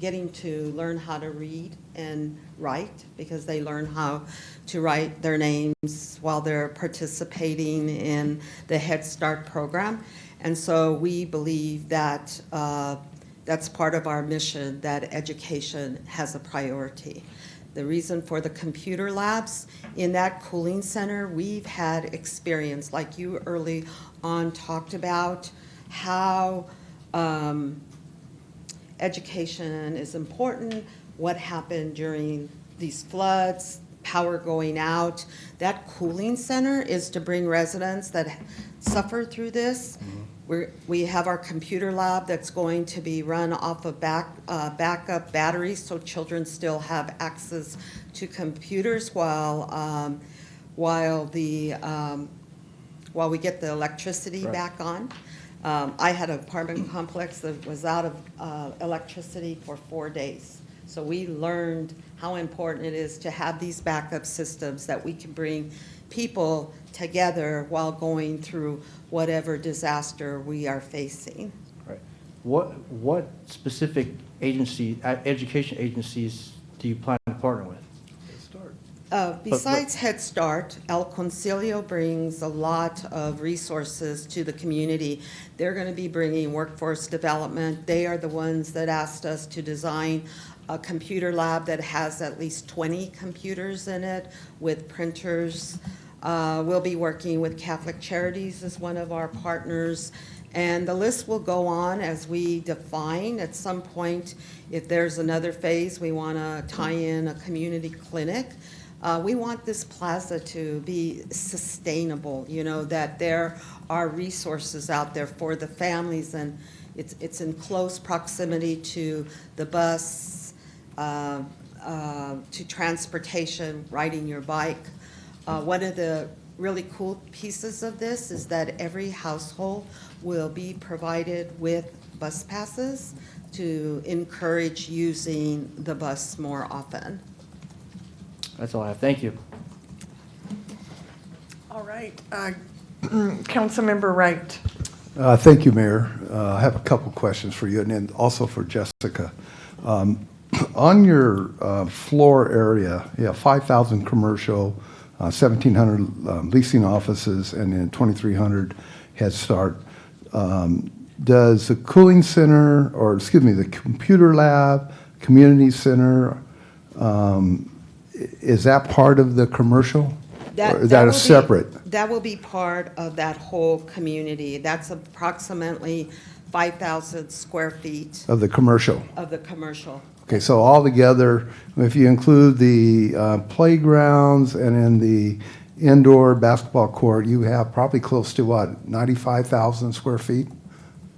getting to learn how to read and write because they learn how to write their names while they're participating in the Head Start program. And so we believe that that's part of our mission, that education has a priority. The reason for the computer labs, in that cooling center, we've had experience, like you early on talked about, how education is important, what happened during these floods, power going out. That cooling center is to bring residents that suffer through this. We have our computer lab that's going to be run off of backup batteries so children still have access to computers while we get the electricity back on. I had an apartment complex that was out of electricity for 4 days. So we learned how important it is to have these backup systems that we can bring people together while going through whatever disaster we are facing. Right. What specific education agencies do you plan to partner with? Besides Head Start, El Concilio brings a lot of resources to the community. They're going to be bringing workforce development. They are the ones that asked us to design a computer lab that has at least 20 computers in it with printers. We'll be working with Catholic Charities as one of our partners. And the list will go on as we define. At some point, if there's another phase, we want to tie in a community clinic. We want this plaza to be sustainable, you know, that there are resources out there for the families, and it's in close proximity to the bus, to transportation, riding your bike. One of the really cool pieces of this is that every household will be provided with bus passes to encourage using the bus more often. That's all I have. Thank you. All right. Councilmember Wright. Thank you, Mayor. I have a couple questions for you and then also for Jessica. On your floor area, you have 5,000 commercial, 1,700 leasing offices, and then 2,300 Head Start. Does the cooling center, or excuse me, the computer lab, community center, is that part of the commercial? Or is that a separate? That will be part of that whole community. That's approximately 5,000 square feet Of the commercial? of the commercial. Okay, so altogether, if you include the playgrounds and then the indoor basketball court, you have probably close to what, 95,000 square feet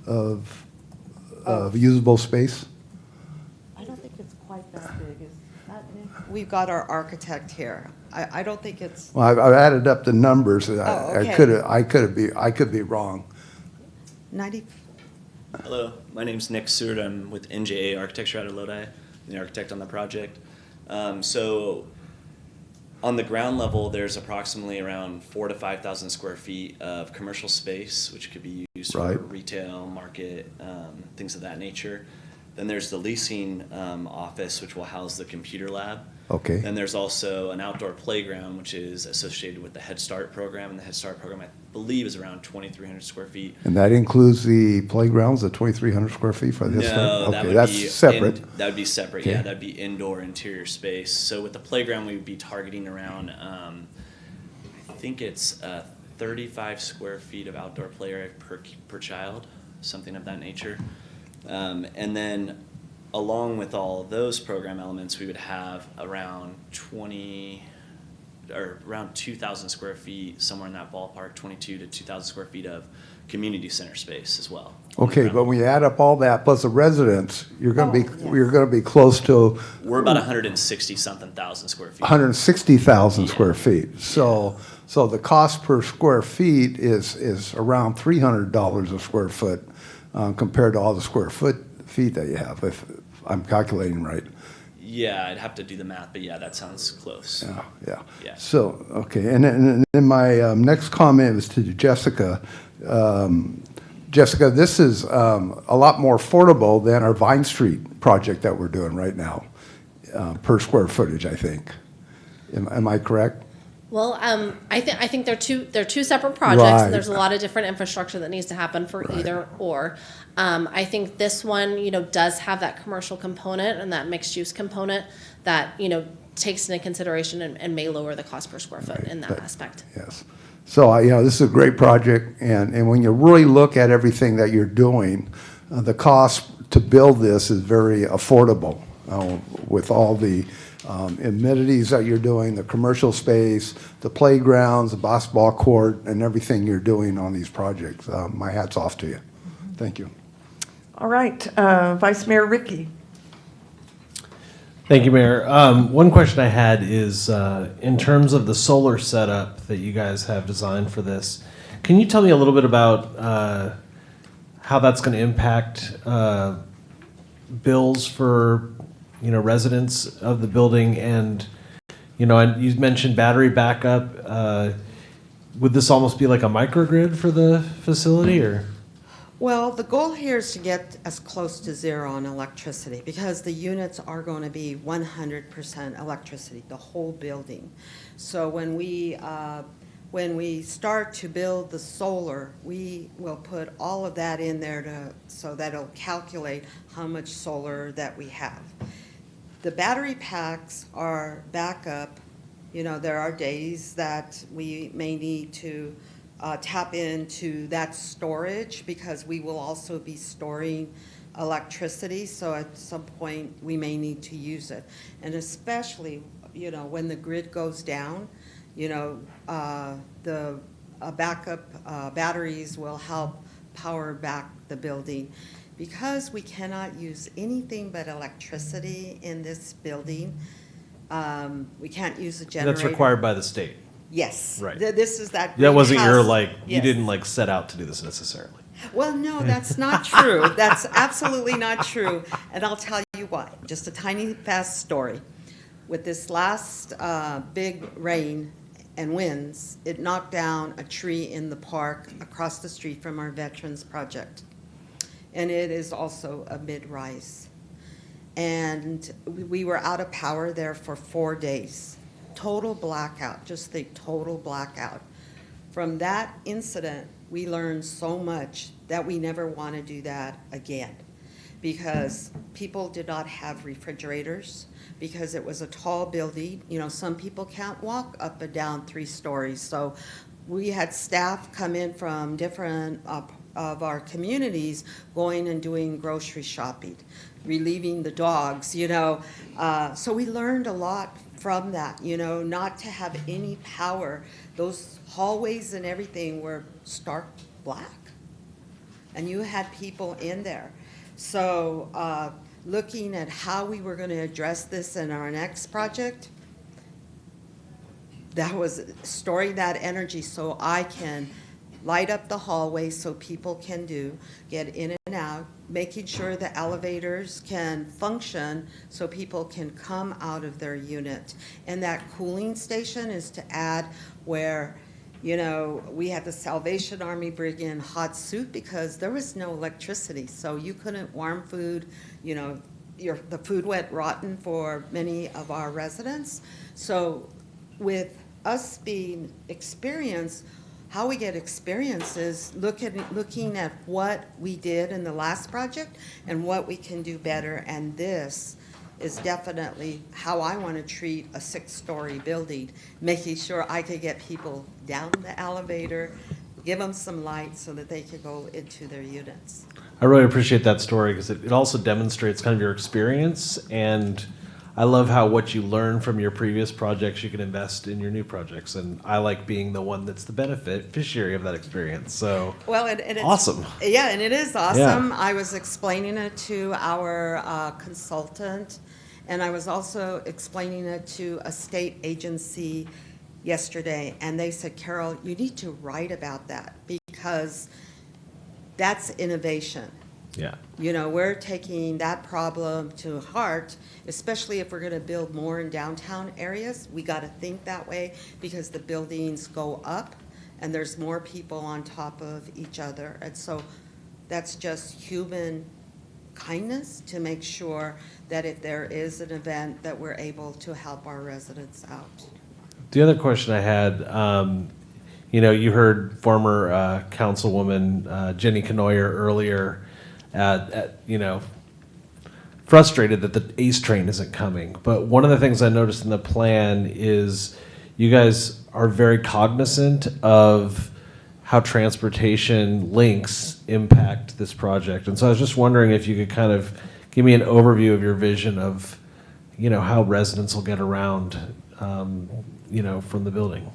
of usable space? I don't think it's quite that big. Is that it? We've got our architect here. I don't think it's, Well, I've added up the numbers. okay. I could be wrong. 90, Hello, my name's Nick Seward. I'm with NJA Architecture out of Lodi, the architect on the project. So on the ground level, there's approximately around 4,000 to 5,000 square feet of commercial space, which could be used for retail, market, things of that nature. Then there's the leasing office, which will house the computer lab. Okay. Then there's also an outdoor playground, which is associated with the Head Start program. And the Head Start program, I believe, is around 2,300 square feet. And that includes the playgrounds, the 2,300 square feet for this? No, that Okay, would that's be separate. that would be separate. Okay. Yeah, that'd be indoor interior space. So with the playground, we would be targeting around, I think it's 35 square feet of outdoor play area per child, something of that nature. And then along with all those program elements, we would have around 2,000 square feet, somewhere in that ballpark, 22 to 2,000 square feet of community center space as well. Okay, but when you add up all that plus the residents, you're going to be, yes. you're going to be close to We're about 160-something thousand square feet. 160,000 square feet. So the cost per square feet is around $300 a square foot compared to all the square feet that you have, if I'm calculating right. Yeah, I'd have to do the math, but yeah, that sounds close. Yeah. Yeah. So, okay, and then my next comment was to Jessica. Jessica, this is a lot more affordable than our Vine Street project that we're doing right now, per square footage, I think. Am I correct? Well, I think they're two separate projects. Right. And there's a lot of different infrastructure that needs to happen for either or. I think this one, does have that commercial component and that mixed use component that, takes into consideration and may lower the cost per square foot in that aspect. Yes. So, this is a great project, and when you really look at everything that you're doing, the cost to build this is very affordable with all the amenities that you're doing, the commercial space, the playgrounds, the basketball court, and everything you're doing on these projects. My hat's off to you. Thank you. All right, Vice Mayor Ricky. Thank you, Mayor. One question I had is, in terms of the solar setup that you guys have designed for this, can you tell me a little bit about how that's going to impact bills for, residents of the building? And, and you mentioned battery backup. Would this almost be like a microgrid for the facility, or? Well, the goal here is to get as close to zero on electricity because the units are going to be 100% electricity, the whole building. So when we start to build the solar, we will put all of that in there so that it'll calculate how much solar that we have. The battery packs are backup. There are days that we may need to tap into that storage because we will also be storing electricity. So at some point we may need to use it. And especially, when the grid goes down, the backup batteries will help power back the building. Because we cannot use anything but electricity in this building, we can't use a generator. That's required by the state. Yes. Right. This is that. That wasn't your, greenhouse- you Yes. didn't set out to do this necessarily. Well, no, that's not true. That's absolutely not true. And I'll tell you why. Just a tiny fast story. With this last big rain and winds, it knocked down a tree in the park across the street from our Veterans Project. And it is also a mid-rise. And we were out of power there for 4 days. Total blackout, just think total blackout. From that incident, we learned so much that we never want to do that again because people did not have refrigerators because it was a tall building. Some people can't walk up and down 3 stories. So we had staff come in from different of our communities going and doing grocery shopping, relieving the dogs, So we learned a lot from that, not to have any power. Those hallways and everything were stark black. And you had people in there. So looking at how we were going to address this in our next project, that was storing that energy so I can light up the hallway so people can get in and out, making sure the elevators can function so people can come out of their unit. And that cooling station is to add where, we had the Salvation Army bring in hot soup because there was no electricity. So you couldn't warm food, the food went rotten for many of our residents. So with us being experienced, how we get experience is looking at what we did in the last project and what we can do better. And this is definitely how I want to treat a 6-story building, making sure I could get people down the elevator, give them some light so that they could go into their units. I really appreciate that story because it also demonstrates kind of your experience, and I love how what you learn from your previous projects you can invest in your new projects, and I like being the one that's the beneficiary of that experience. So Well, and it's awesome. Yeah, and it is awesome. Yeah. I was explaining it to our consultant, and I was also explaining it to a state agency yesterday, and they said, Carol, you need to write about that because that's innovation. Yeah. You know, we're taking that problem to heart, especially if we're going to build more in downtown areas. We got to think that way because the buildings go up and there's more people on top of each other. And so that's just human kindness to make sure that if there is an event that we're able to help our residents out. The other question I had, you heard former Councilwoman Jenny Canoyer earlier, frustrated that the ACE train isn't coming. But one of the things I noticed in the plan is you guys are very cognizant of how transportation links impact this project. And so I was just wondering if you could kind of give me an overview of your vision of, how residents will get around, from the building.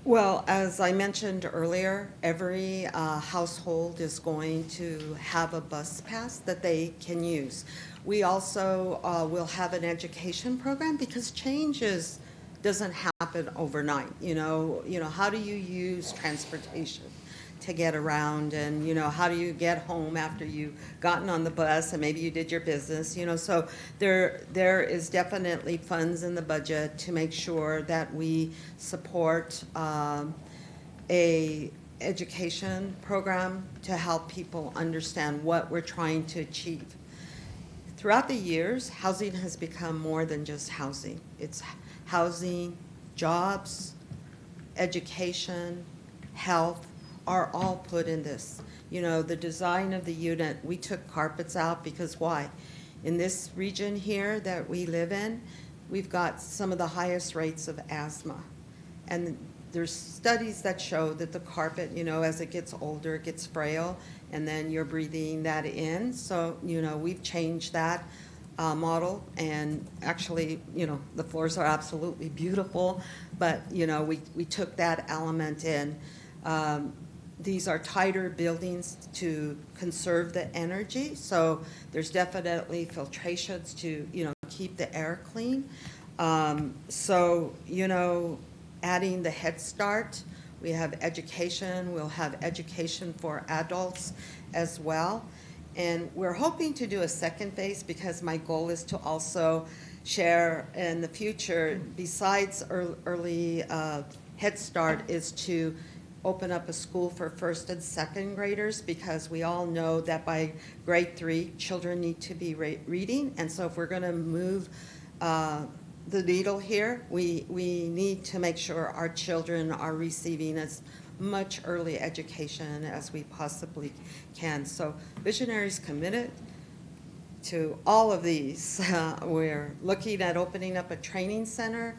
Well, as I mentioned earlier, every household is going to have a bus pass that they can use. We also will have an education program because doesn't happen overnight. How do you use transportation to get around, and how do you get home after you've gotten on the bus and maybe you did your business. So there is definitely funds in the budget to make sure that we support a education program to help people understand what we're trying to achieve. Throughout the years, housing has become more than just housing. It's housing, jobs, education, health are all put in this. The design of the unit, we took carpets out because why? In this region here that we live in, we've got some of the highest rates of asthma. And there's studies that show that the carpet, as it gets older, it gets frail, and then you're breathing that in. So, we've changed that model, and actually, the floors are absolutely beautiful, but, we took that element in. These are tighter buildings to conserve the energy, so there's definitely filtrations to, keep the air clean. Adding the Head Start, we have education, we'll have education for adults as well. And we're hoping to do a second phase because my goal is to also share in the future, besides early Head Start, is to open up a school for first and second graders because we all know that by grade 3, children need to be reading. And so if we're going to move the needle here, we need to make sure our children are receiving as much early education as we possibly can. So Visionary's committed to all of these. We're looking at opening up a training center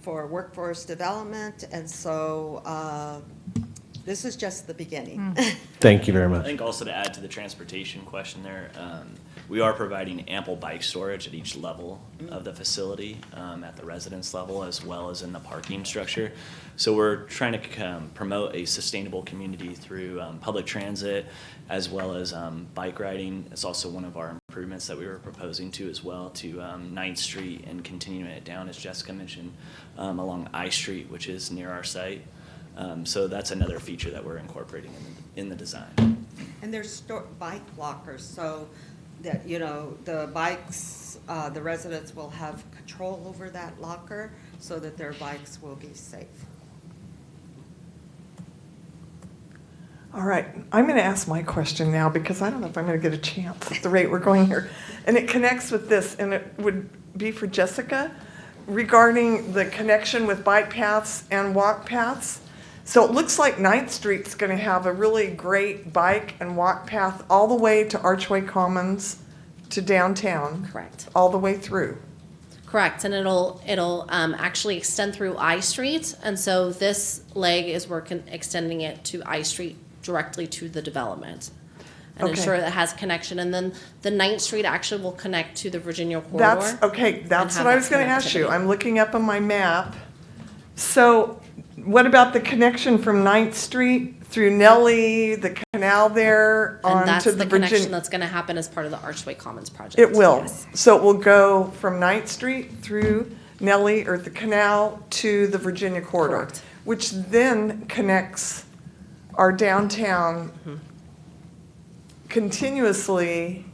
for workforce development, and so this is just the beginning. Thank you very much. I think also to add to the transportation question there, we are providing ample bike storage at each level of the facility, at the residence level as well as in the parking structure. So we're trying to promote a sustainable community through public transit as well as bike riding. It's also one of our improvements that we were proposing to as well to 9th Street and continuing it down, as Jessica mentioned, along I Street, which is near our site. So that's another feature that we're incorporating in the design. And there's bike lockers, so that, the bikes, the residents will have control over that locker so that their bikes will be safe. All right, I'm going to ask my question now because I don't know if I'm going to get a chance at the rate we're going here. And it connects with this, and it would be for Jessica regarding the connection with bike paths and walk paths. So it looks like 9th Street's going to have a really great bike and walk path all the way to Archway Commons to downtown. Correct. All the way through. Correct, and it'll actually extend through I Street, and so this leg is extending it to I Street directly to the development. and Okay. ensure that it has connection. And then the 9th Street actually will connect to the Virginia corridor. That's, okay, that's have what I that was going to ask you. connectivity. I'm looking up on my map. So what about the connection from 9th Street through Nellie, the canal there, And that's onto the the connection Virginia? that's going to happen as part of the Archway Commons project. It will. Yes. So it will go from 9th Street through Nellie or the canal to the Virginia corridor, Correct. which then connects our downtown continuously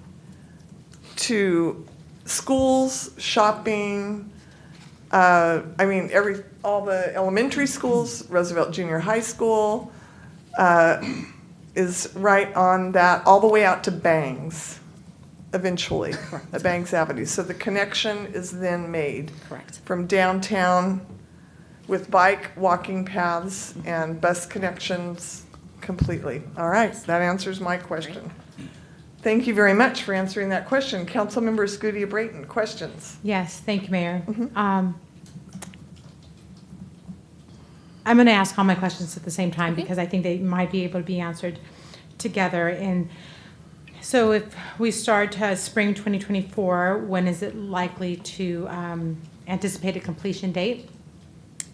to schools, shopping, I mean, all the elementary schools, Roosevelt Junior High School, is right on that, all the way out to Bangs, eventually, at Bangs Avenue. So the connection is then made Correct. from downtown with bike, walking paths, and bus connections completely. All right, that answers my question. Thank you very much for answering that question. Councilmember Scudia-Brayton, questions? Yes, thank you, Mayor. I'm going to ask all my questions at the same time because I think they might be able to be answered together. And so if we start spring 2024, when is it likely to anticipate a completion date?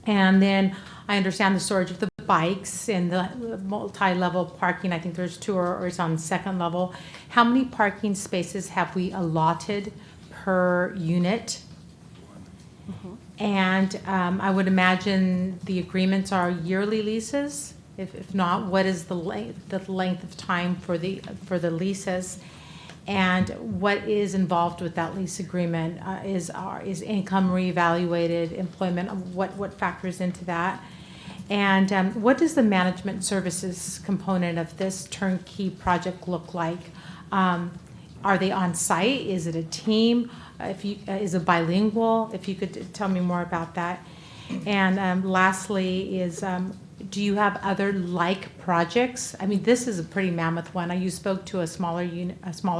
And then I understand the storage of the bikes and the multi-level parking. I think there's 2 or it's on 2nd level. How many parking spaces have we allotted per unit? And I would imagine the agreements are yearly leases. If not, what is the length of time for the leases? And what is involved with that lease agreement? Is income reevaluated, employment? What factors into that? And what does the management services component of this turnkey project look like? Are they on site? Is it a team? Is it bilingual? If you could tell me more about that. And lastly is, do you have other like projects? I mean, this is a pretty mammoth one. You spoke to a smaller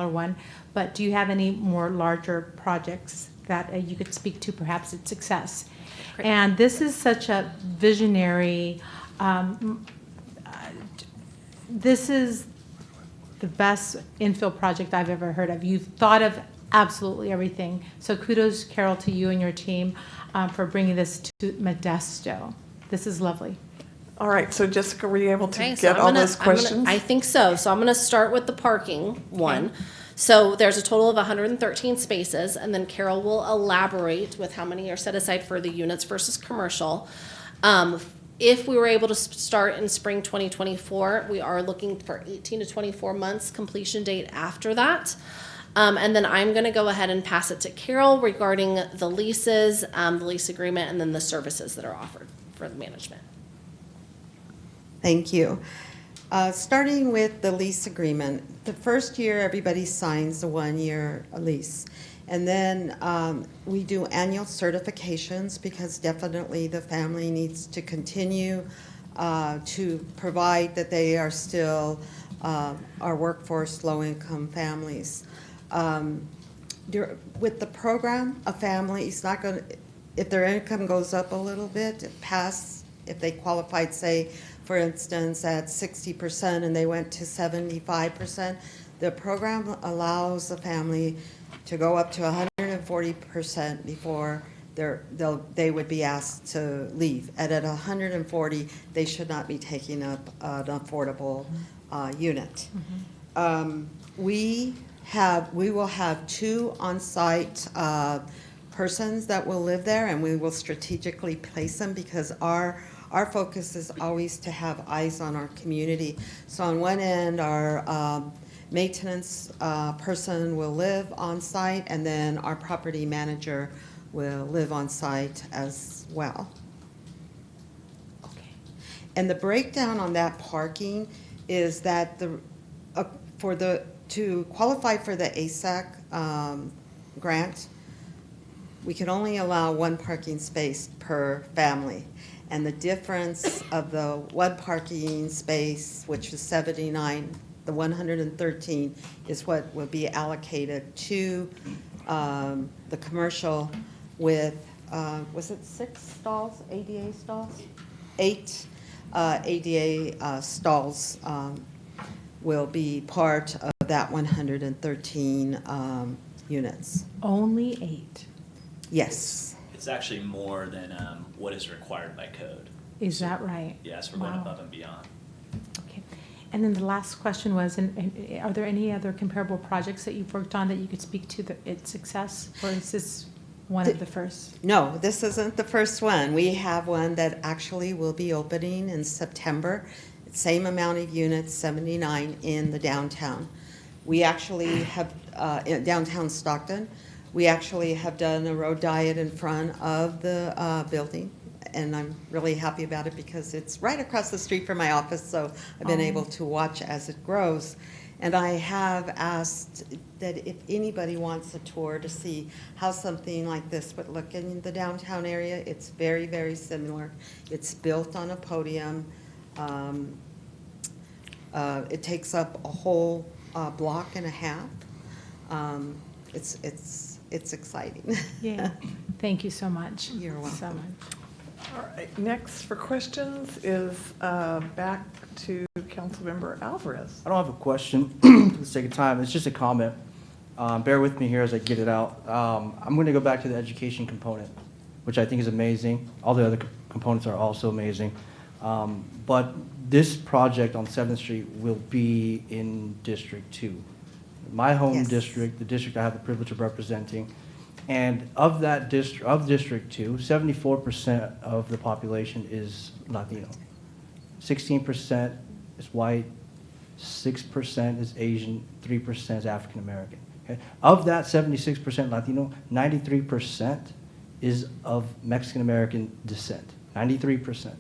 one, but do you have any more larger projects that you could speak to perhaps its success? Great. And this is such a visionary, this is the best infill project I've ever heard of. You've thought of absolutely everything. So kudos, Carol, to you and your team for bringing this to Modesto. This is lovely. All right, so Jessica, were you able to Okay, so get all those questions? I think so. So I'm going to start with the parking one. So there's a total of 113 spaces, and then Carol will elaborate with how many are set aside for the units versus commercial. If we were able to start in spring 2024, we are looking for 18 to 24 months completion date after that. And then I'm going to go ahead and pass it to Carol regarding the leases, the lease agreement, and then the services that are offered for the management. Thank you. Starting with the lease agreement, the first year everybody signs the 1-year lease. And then we do annual certifications because definitely the family needs to continue to provide that they are still our workforce low-income families. With the program, a family is not going to, if their income goes up a little bit, if they qualified, say, for instance, at 60% and they went to 75%, the program allows the family to go up to 140% before they would be asked to leave. And at 140, they should not be taking up an affordable unit. We will have 2 on-site persons that will live there, and we will strategically place them because our focus is always to have eyes on our community. So on one end, our maintenance person will live on site, and then our property manager will live on site as well. Okay. And the breakdown on that parking is that to qualify for the ASAC grant, we can only allow 1 parking space per family. And the difference of the 1 parking space, which is 79, the 113 is what will be allocated to the commercial with, was it 6 stalls, ADA stalls? 8 ADA stalls will be part that 113 units. Only 8. Yes. It's actually more than what is required by code. Is that right? Yes, we're going Wow. above and beyond. Okay. And then the last question was, are there any other comparable projects that you've worked on that you could speak to its success? Or is this one of the first? No, this isn't the first one. We have one that actually will be opening in September. Same amount of units, 79 in the downtown. We actually have, in downtown Stockton, we actually have done a road diet in front of the building. And I'm really happy about it because it's right across the street from my office, so I've been able to watch as it grows. And I have asked that if anybody wants a tour to see how something like this would look in the downtown area, it's very, very similar. It's built on a podium. It takes up a whole block and a half. It's exciting. Yeah. Thank you so much. You're welcome. So much. All right, next for questions is back to Councilmember Alvarez. I don't have a question for the sake of time. It's just a comment. Bear with me here as I get it out. I'm going to go back to the education component, which I think is amazing. All the other components are also amazing. But this project on 7th Street will be in District 2. My home district, the district I have the privilege of representing. And of that district, of District 2, 74% of the population is Latino. 16% is white, 6% is Asian, 3% is African American. Okay? Of that 76% Latino, 93% is of Mexican American descent. 93%.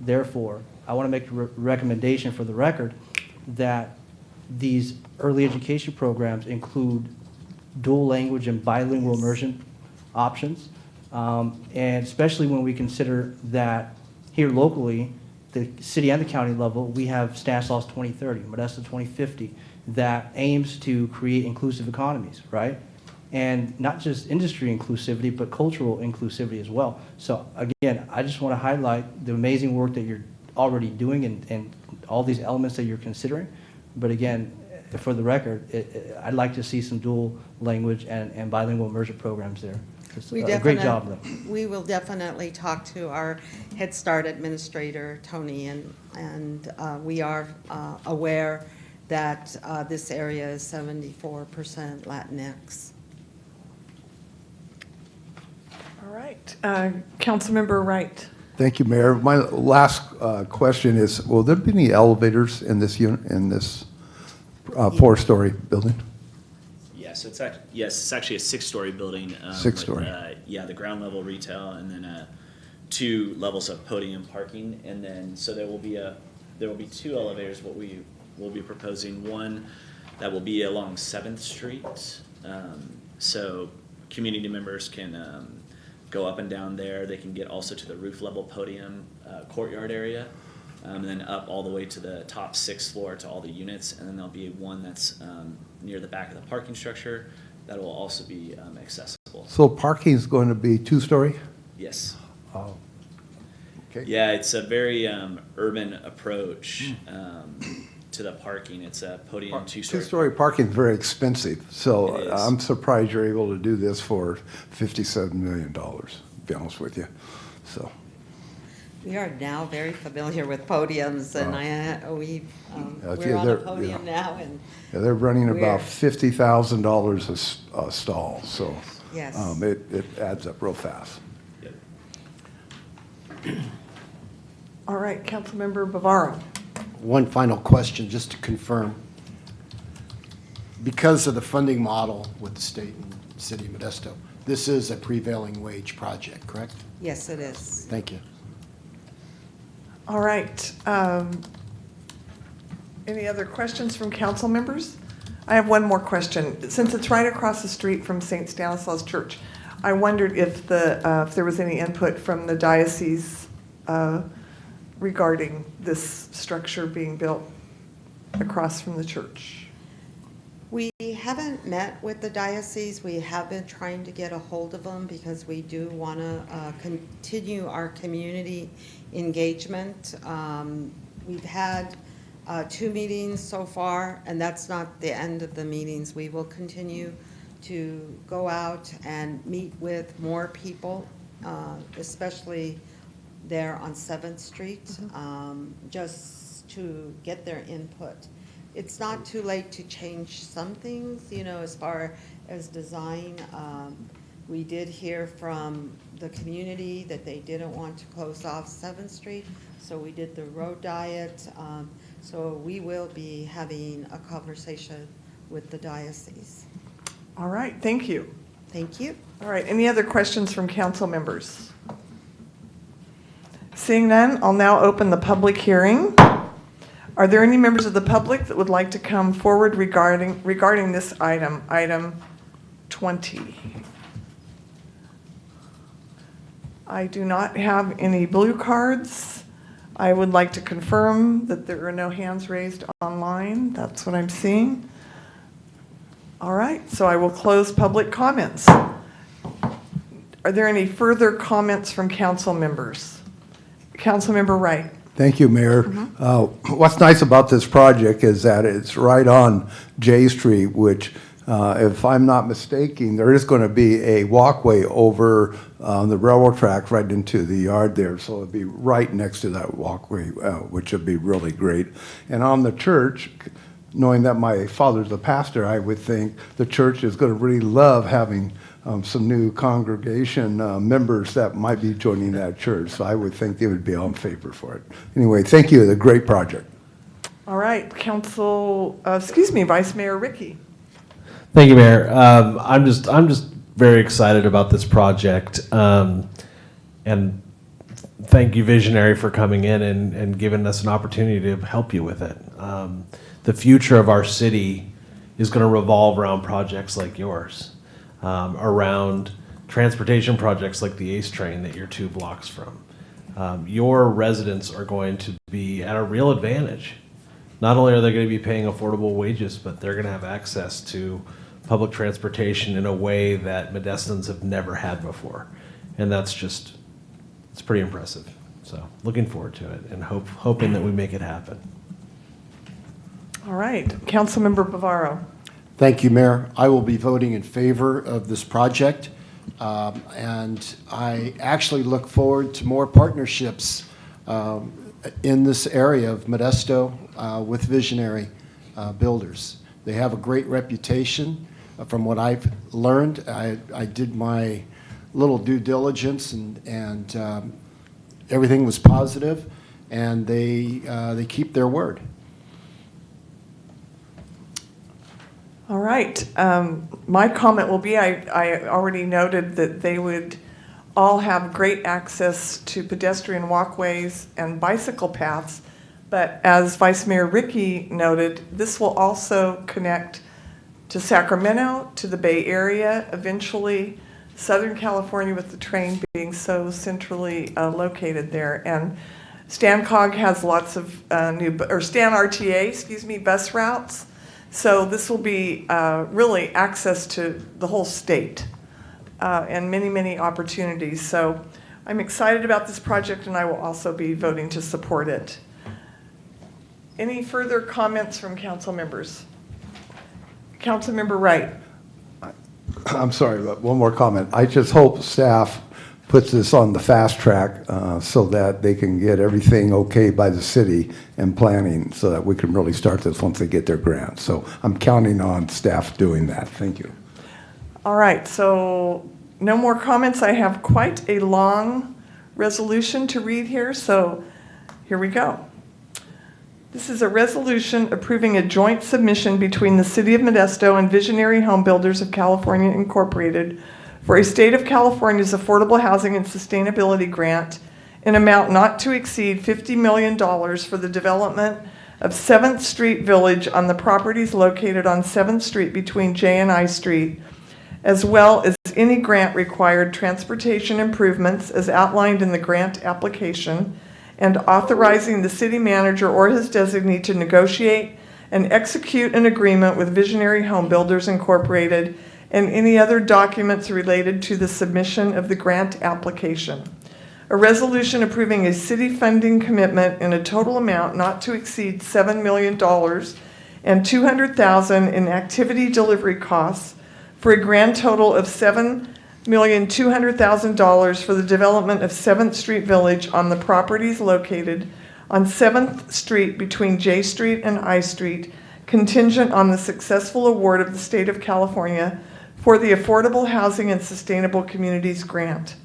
Therefore, I want to make a recommendation for the record that these early education programs include dual language and bilingual immersion options, and especially when we consider that here locally, the city and the county level, we have Stanislaus 2030, Modesto 2050, that aims to create inclusive economies, right? And not just industry inclusivity, but cultural inclusivity as well. So again, I just want to highlight the amazing work that you're already doing and all these elements that you're considering. But again, for the record, I'd like to see some dual language and bilingual immersion programs there. It's a great job, though. We will definitely talk to our Head Start administrator, Tony, and we are aware that this area is 74% Latinx. All right, Councilmember Wright. Thank you, Mayor. My last question is, will there be any elevators in this unit, in this 4-story building? Yes, it's actually a 6-story building. 6-story. With, yeah, the ground level retail, and then 2 levels of podium parking, and then so there will be 2 elevators. What we will be proposing, one that will be along 7th Street, so community members can go up and down there. They can get also to the roof level podium courtyard area, and then up all the way to the top 6th floor to all the units, and then there'll be one that's near the back of the parking structure that will also be accessible. So parking is going to be 2-story? Yes. Oh, okay. Yeah, it's a very urban approach to the parking. It's a podium 2-story. 2-story parking is very expensive, so It is. I'm surprised you're able to do this for $57 million, to be honest with you, so. We are now very familiar with podiums, and we're Yeah, on a they're- podium yeah. now, and Yeah, they're running about We're- $50,000 a stall, so. Yes. It adds up real fast. All right, Councilmember Bavaro. One final question, just to confirm. Because of the funding model with the state and city of Modesto, this is a prevailing wage project, correct? yes, it is. Thank you. All right. Any other questions from council members? I have one more question. Since it's right across the street from St. Stanislaus Church, I wondered if there was any input from the diocese regarding this structure being built across from the church. We haven't met with the diocese. We have been trying to get a hold of them because we do want to continue our community engagement. We've had 2 meetings so far, and that's not the end of the meetings. We will continue to go out and meet with more people, especially there on 7th Street, just to get their input. It's not too late to change some things, as far as design. We did hear from the community that they didn't want to close off 7th Street, so we did the road diet. So we will be having a conversation with the diocese. All right, thank you. Thank you. All right, any other questions from council members? Seeing none, I'll now open the public hearing. Are there any members of the public that would like to come forward regarding this item 20? I do not have any blue cards. I would like to confirm that there are no hands raised online. That's what I'm seeing. All right, so I will close public comments. Are there any further comments from council members? Councilmember Wright. Thank you, Mayor. What's nice about this project is that it's right on J Street, which, if I'm not mistaken, there is going to be a walkway over the railroad track right into the yard there. So it'll be right next to that walkway, which would be really great. And on the church, knowing that my father's a pastor, I would think the church is going to really love having some new congregation members that might be joining that church. So I would think they would be all in favor for it. Anyway, thank you. It's a great project. All right, Vice Mayor Ricky. Thank you, Mayor. I'm just very excited about this project, and thank you, Visionary, for coming in and giving us an opportunity to help you with it. The future of our city is going to revolve around projects like yours, around transportation projects like the ACE train that you're 2 blocks from. Your residents are going to be at a real advantage. Not only are they going to be paying affordable wages, but they're going to have access to public transportation in a way that Modestans have never had before. And it's pretty impressive. So looking forward to it and hoping that we make it happen. All right, Councilmember Bavaro. Thank you, Mayor. I will be voting in favor of this project, and I actually look forward to more partnerships in this area of Modesto with visionary builders. They have a great reputation. From what I've learned, I did my little due diligence, and everything was positive, and they keep their word. All right. My comment will be, I already noted that they would all have great access to pedestrian walkways and bicycle paths, but as Vice Mayor Ricky noted, this will also connect to Sacramento, to the Bay Area, eventually Southern California, with the train being so centrally located there. And StanCog has lots of Stan RTA, bus routes. So this will be really access to the whole state and many, many opportunities. So I'm excited about this project, and I will also be voting to support it. Any further comments from council members? Councilmember Wright. I'm sorry, but one more comment. I just hope staff puts this on the fast track so that they can get everything okay by the city and planning so that we can really start this once they get their grant. So I'm counting on staff doing that. Thank you. All right, so no more comments. I have quite a long resolution to read here, so here we go. This is a resolution approving a joint submission between the City of Modesto and Visionary Home Builders of California, Incorporated, for a State of California's Affordable Housing and Sustainability Grant in amount not to exceed $50 million for the development of 7th Street Village on the properties located on 7th Street between J and I Street, as well as any grant-required transportation improvements as outlined in the grant application, and authorizing the city manager or his designee to negotiate and execute an agreement with Visionary Home Builders Incorporated and any other documents related to the submission of the grant application. A resolution approving a city funding commitment in a total amount not to exceed $7 million and $200,000 in activity delivery costs for a grand total of $7,200,000 for the development of 7th Street Village on the properties located on 7th Street between J Street and I Street, contingent on the successful award of the State of California for the Affordable Housing and Sustainable Communities Grant.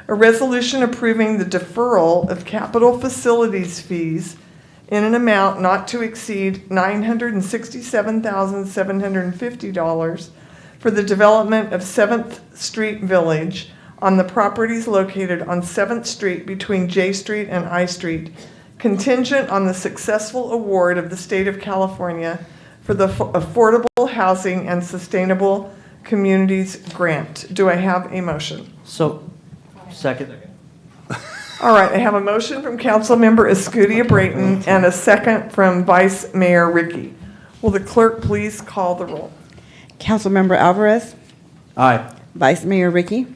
A resolution approving the deferral of capital facilities fees in an amount not to exceed $967,750 for the development of 7th Street Village on the properties located on 7th Street between J Street and I Street, contingent on the successful award of the State of California for the Affordable Housing and Sustainable Communities Grant. Do I have a motion? So, second. All right, I have a motion from Councilmember Escutia Brayton and a second from Vice Mayor Ricky. Will the clerk please call the roll? Councilmember Alvarez, Aye. Vice Mayor Ricky,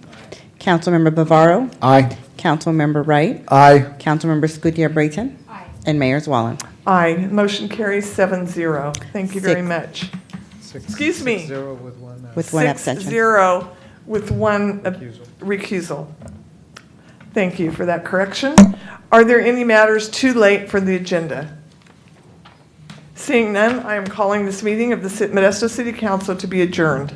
Councilmember Bavaro, Aye. Councilmember Wright, Aye. Councilmember Scudia Brayton, and Mayor Zwallen. Aye. Motion carries 7-0. Thank you very much. Excuse me. 6-0 with one. With one abstention. 6-0 with one recusal. Thank you for that correction. Are there any matters too late for the agenda? Seeing none, I am calling this meeting of the Modesto City Council to be adjourned.